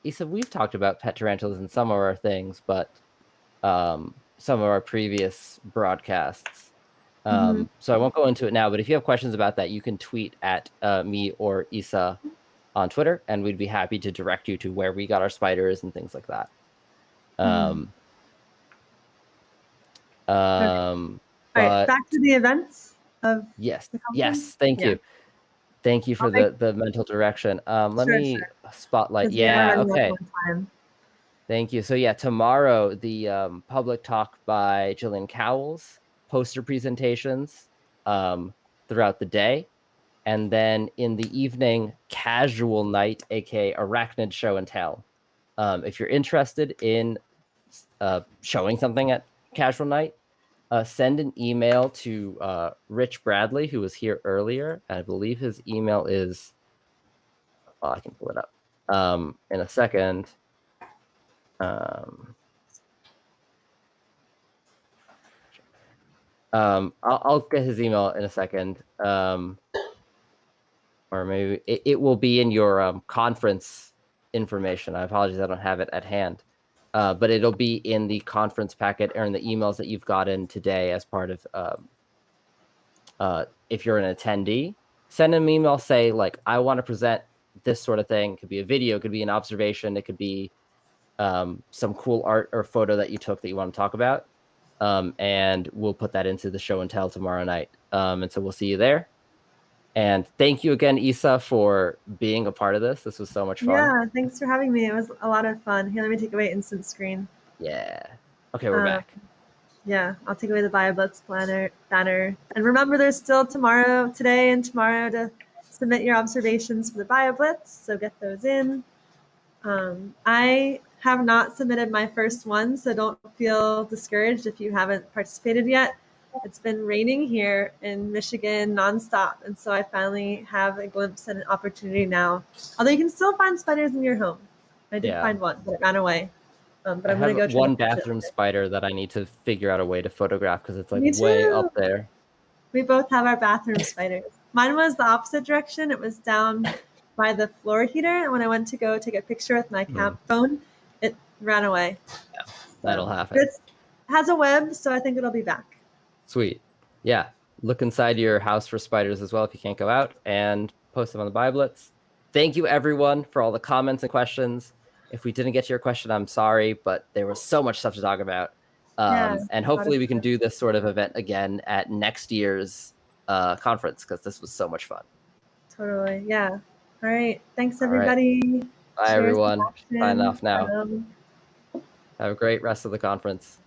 Isa, we've talked about pet tarantulas in some of our things, but some of our previous broadcasts. So I won't go into it now, but if you have questions about that, you can tweet at me or Isa on Twitter, and we'd be happy to direct you to where we got our spiders and things like that. all right, But back to the events of yes, the conference. thank Yeah. you. Thank you for the mental direction. Let me spotlight. Because we are Yeah, running okay. out of time. Thank you. So yeah, tomorrow, the public talk by Jillian Cowles, poster presentations throughout the day. And then in the evening, casual night, aka arachnid show and tell. If you're interested in showing something at casual night, send an email to Rich Bradley, who was here earlier. I believe his email is, well, I can pull it up in a second. I'll get his email in a second. Or maybe it will be in your conference information. I apologize, I don't have it at hand. But it'll be in the conference packet or in the emails that you've gotten today as part of, if you're an attendee, send an email, say, like, I want to present this sort of thing. It could be a video, it could be an observation, it could be some cool art or photo that you took that you want to talk about. And we'll put that into the show and tell tomorrow night. And so we'll see you there. And thank you again, Isa, for being a part of this. This was so much fun. Yeah, thanks for having me. It was a lot of fun. Here, let me take away instant screen. Yeah. Okay, we're back. Yeah, I'll take away the Bioblitz banner. And remember, there's still today and tomorrow to submit your observations for the Bioblitz, so get those in. I have not submitted my first one, so don't feel discouraged if you haven't participated yet. It's been raining here in Michigan nonstop, and so I finally have a glimpse and an opportunity now. Although you can still find spiders in your home. I did find one, but it ran away. But I'm gonna go try one to catch bathroom it. spider that I need to figure out a way to photograph because it's like way up there. We both have our bathroom spiders. Mine was the opposite direction. It was down by the floor heater, and when I went to go take a picture with my phone, it ran away. Yeah, that'll happen. It has a web, so I think it'll be back. Sweet. Yeah. Look inside your house for spiders as well if you can't go out, and post them on the Bioblitz. Thank you, everyone, for all the comments and questions. If we didn't get to your question, I'm sorry, but there was so much stuff to talk about. And hopefully we can do this sort of event again at next year's conference, because this was so much fun. Totally. Yeah. All right. Thanks, everybody. Bye, Cheers, everyone. Sign Sebastian. off now. Have a great rest of the conference.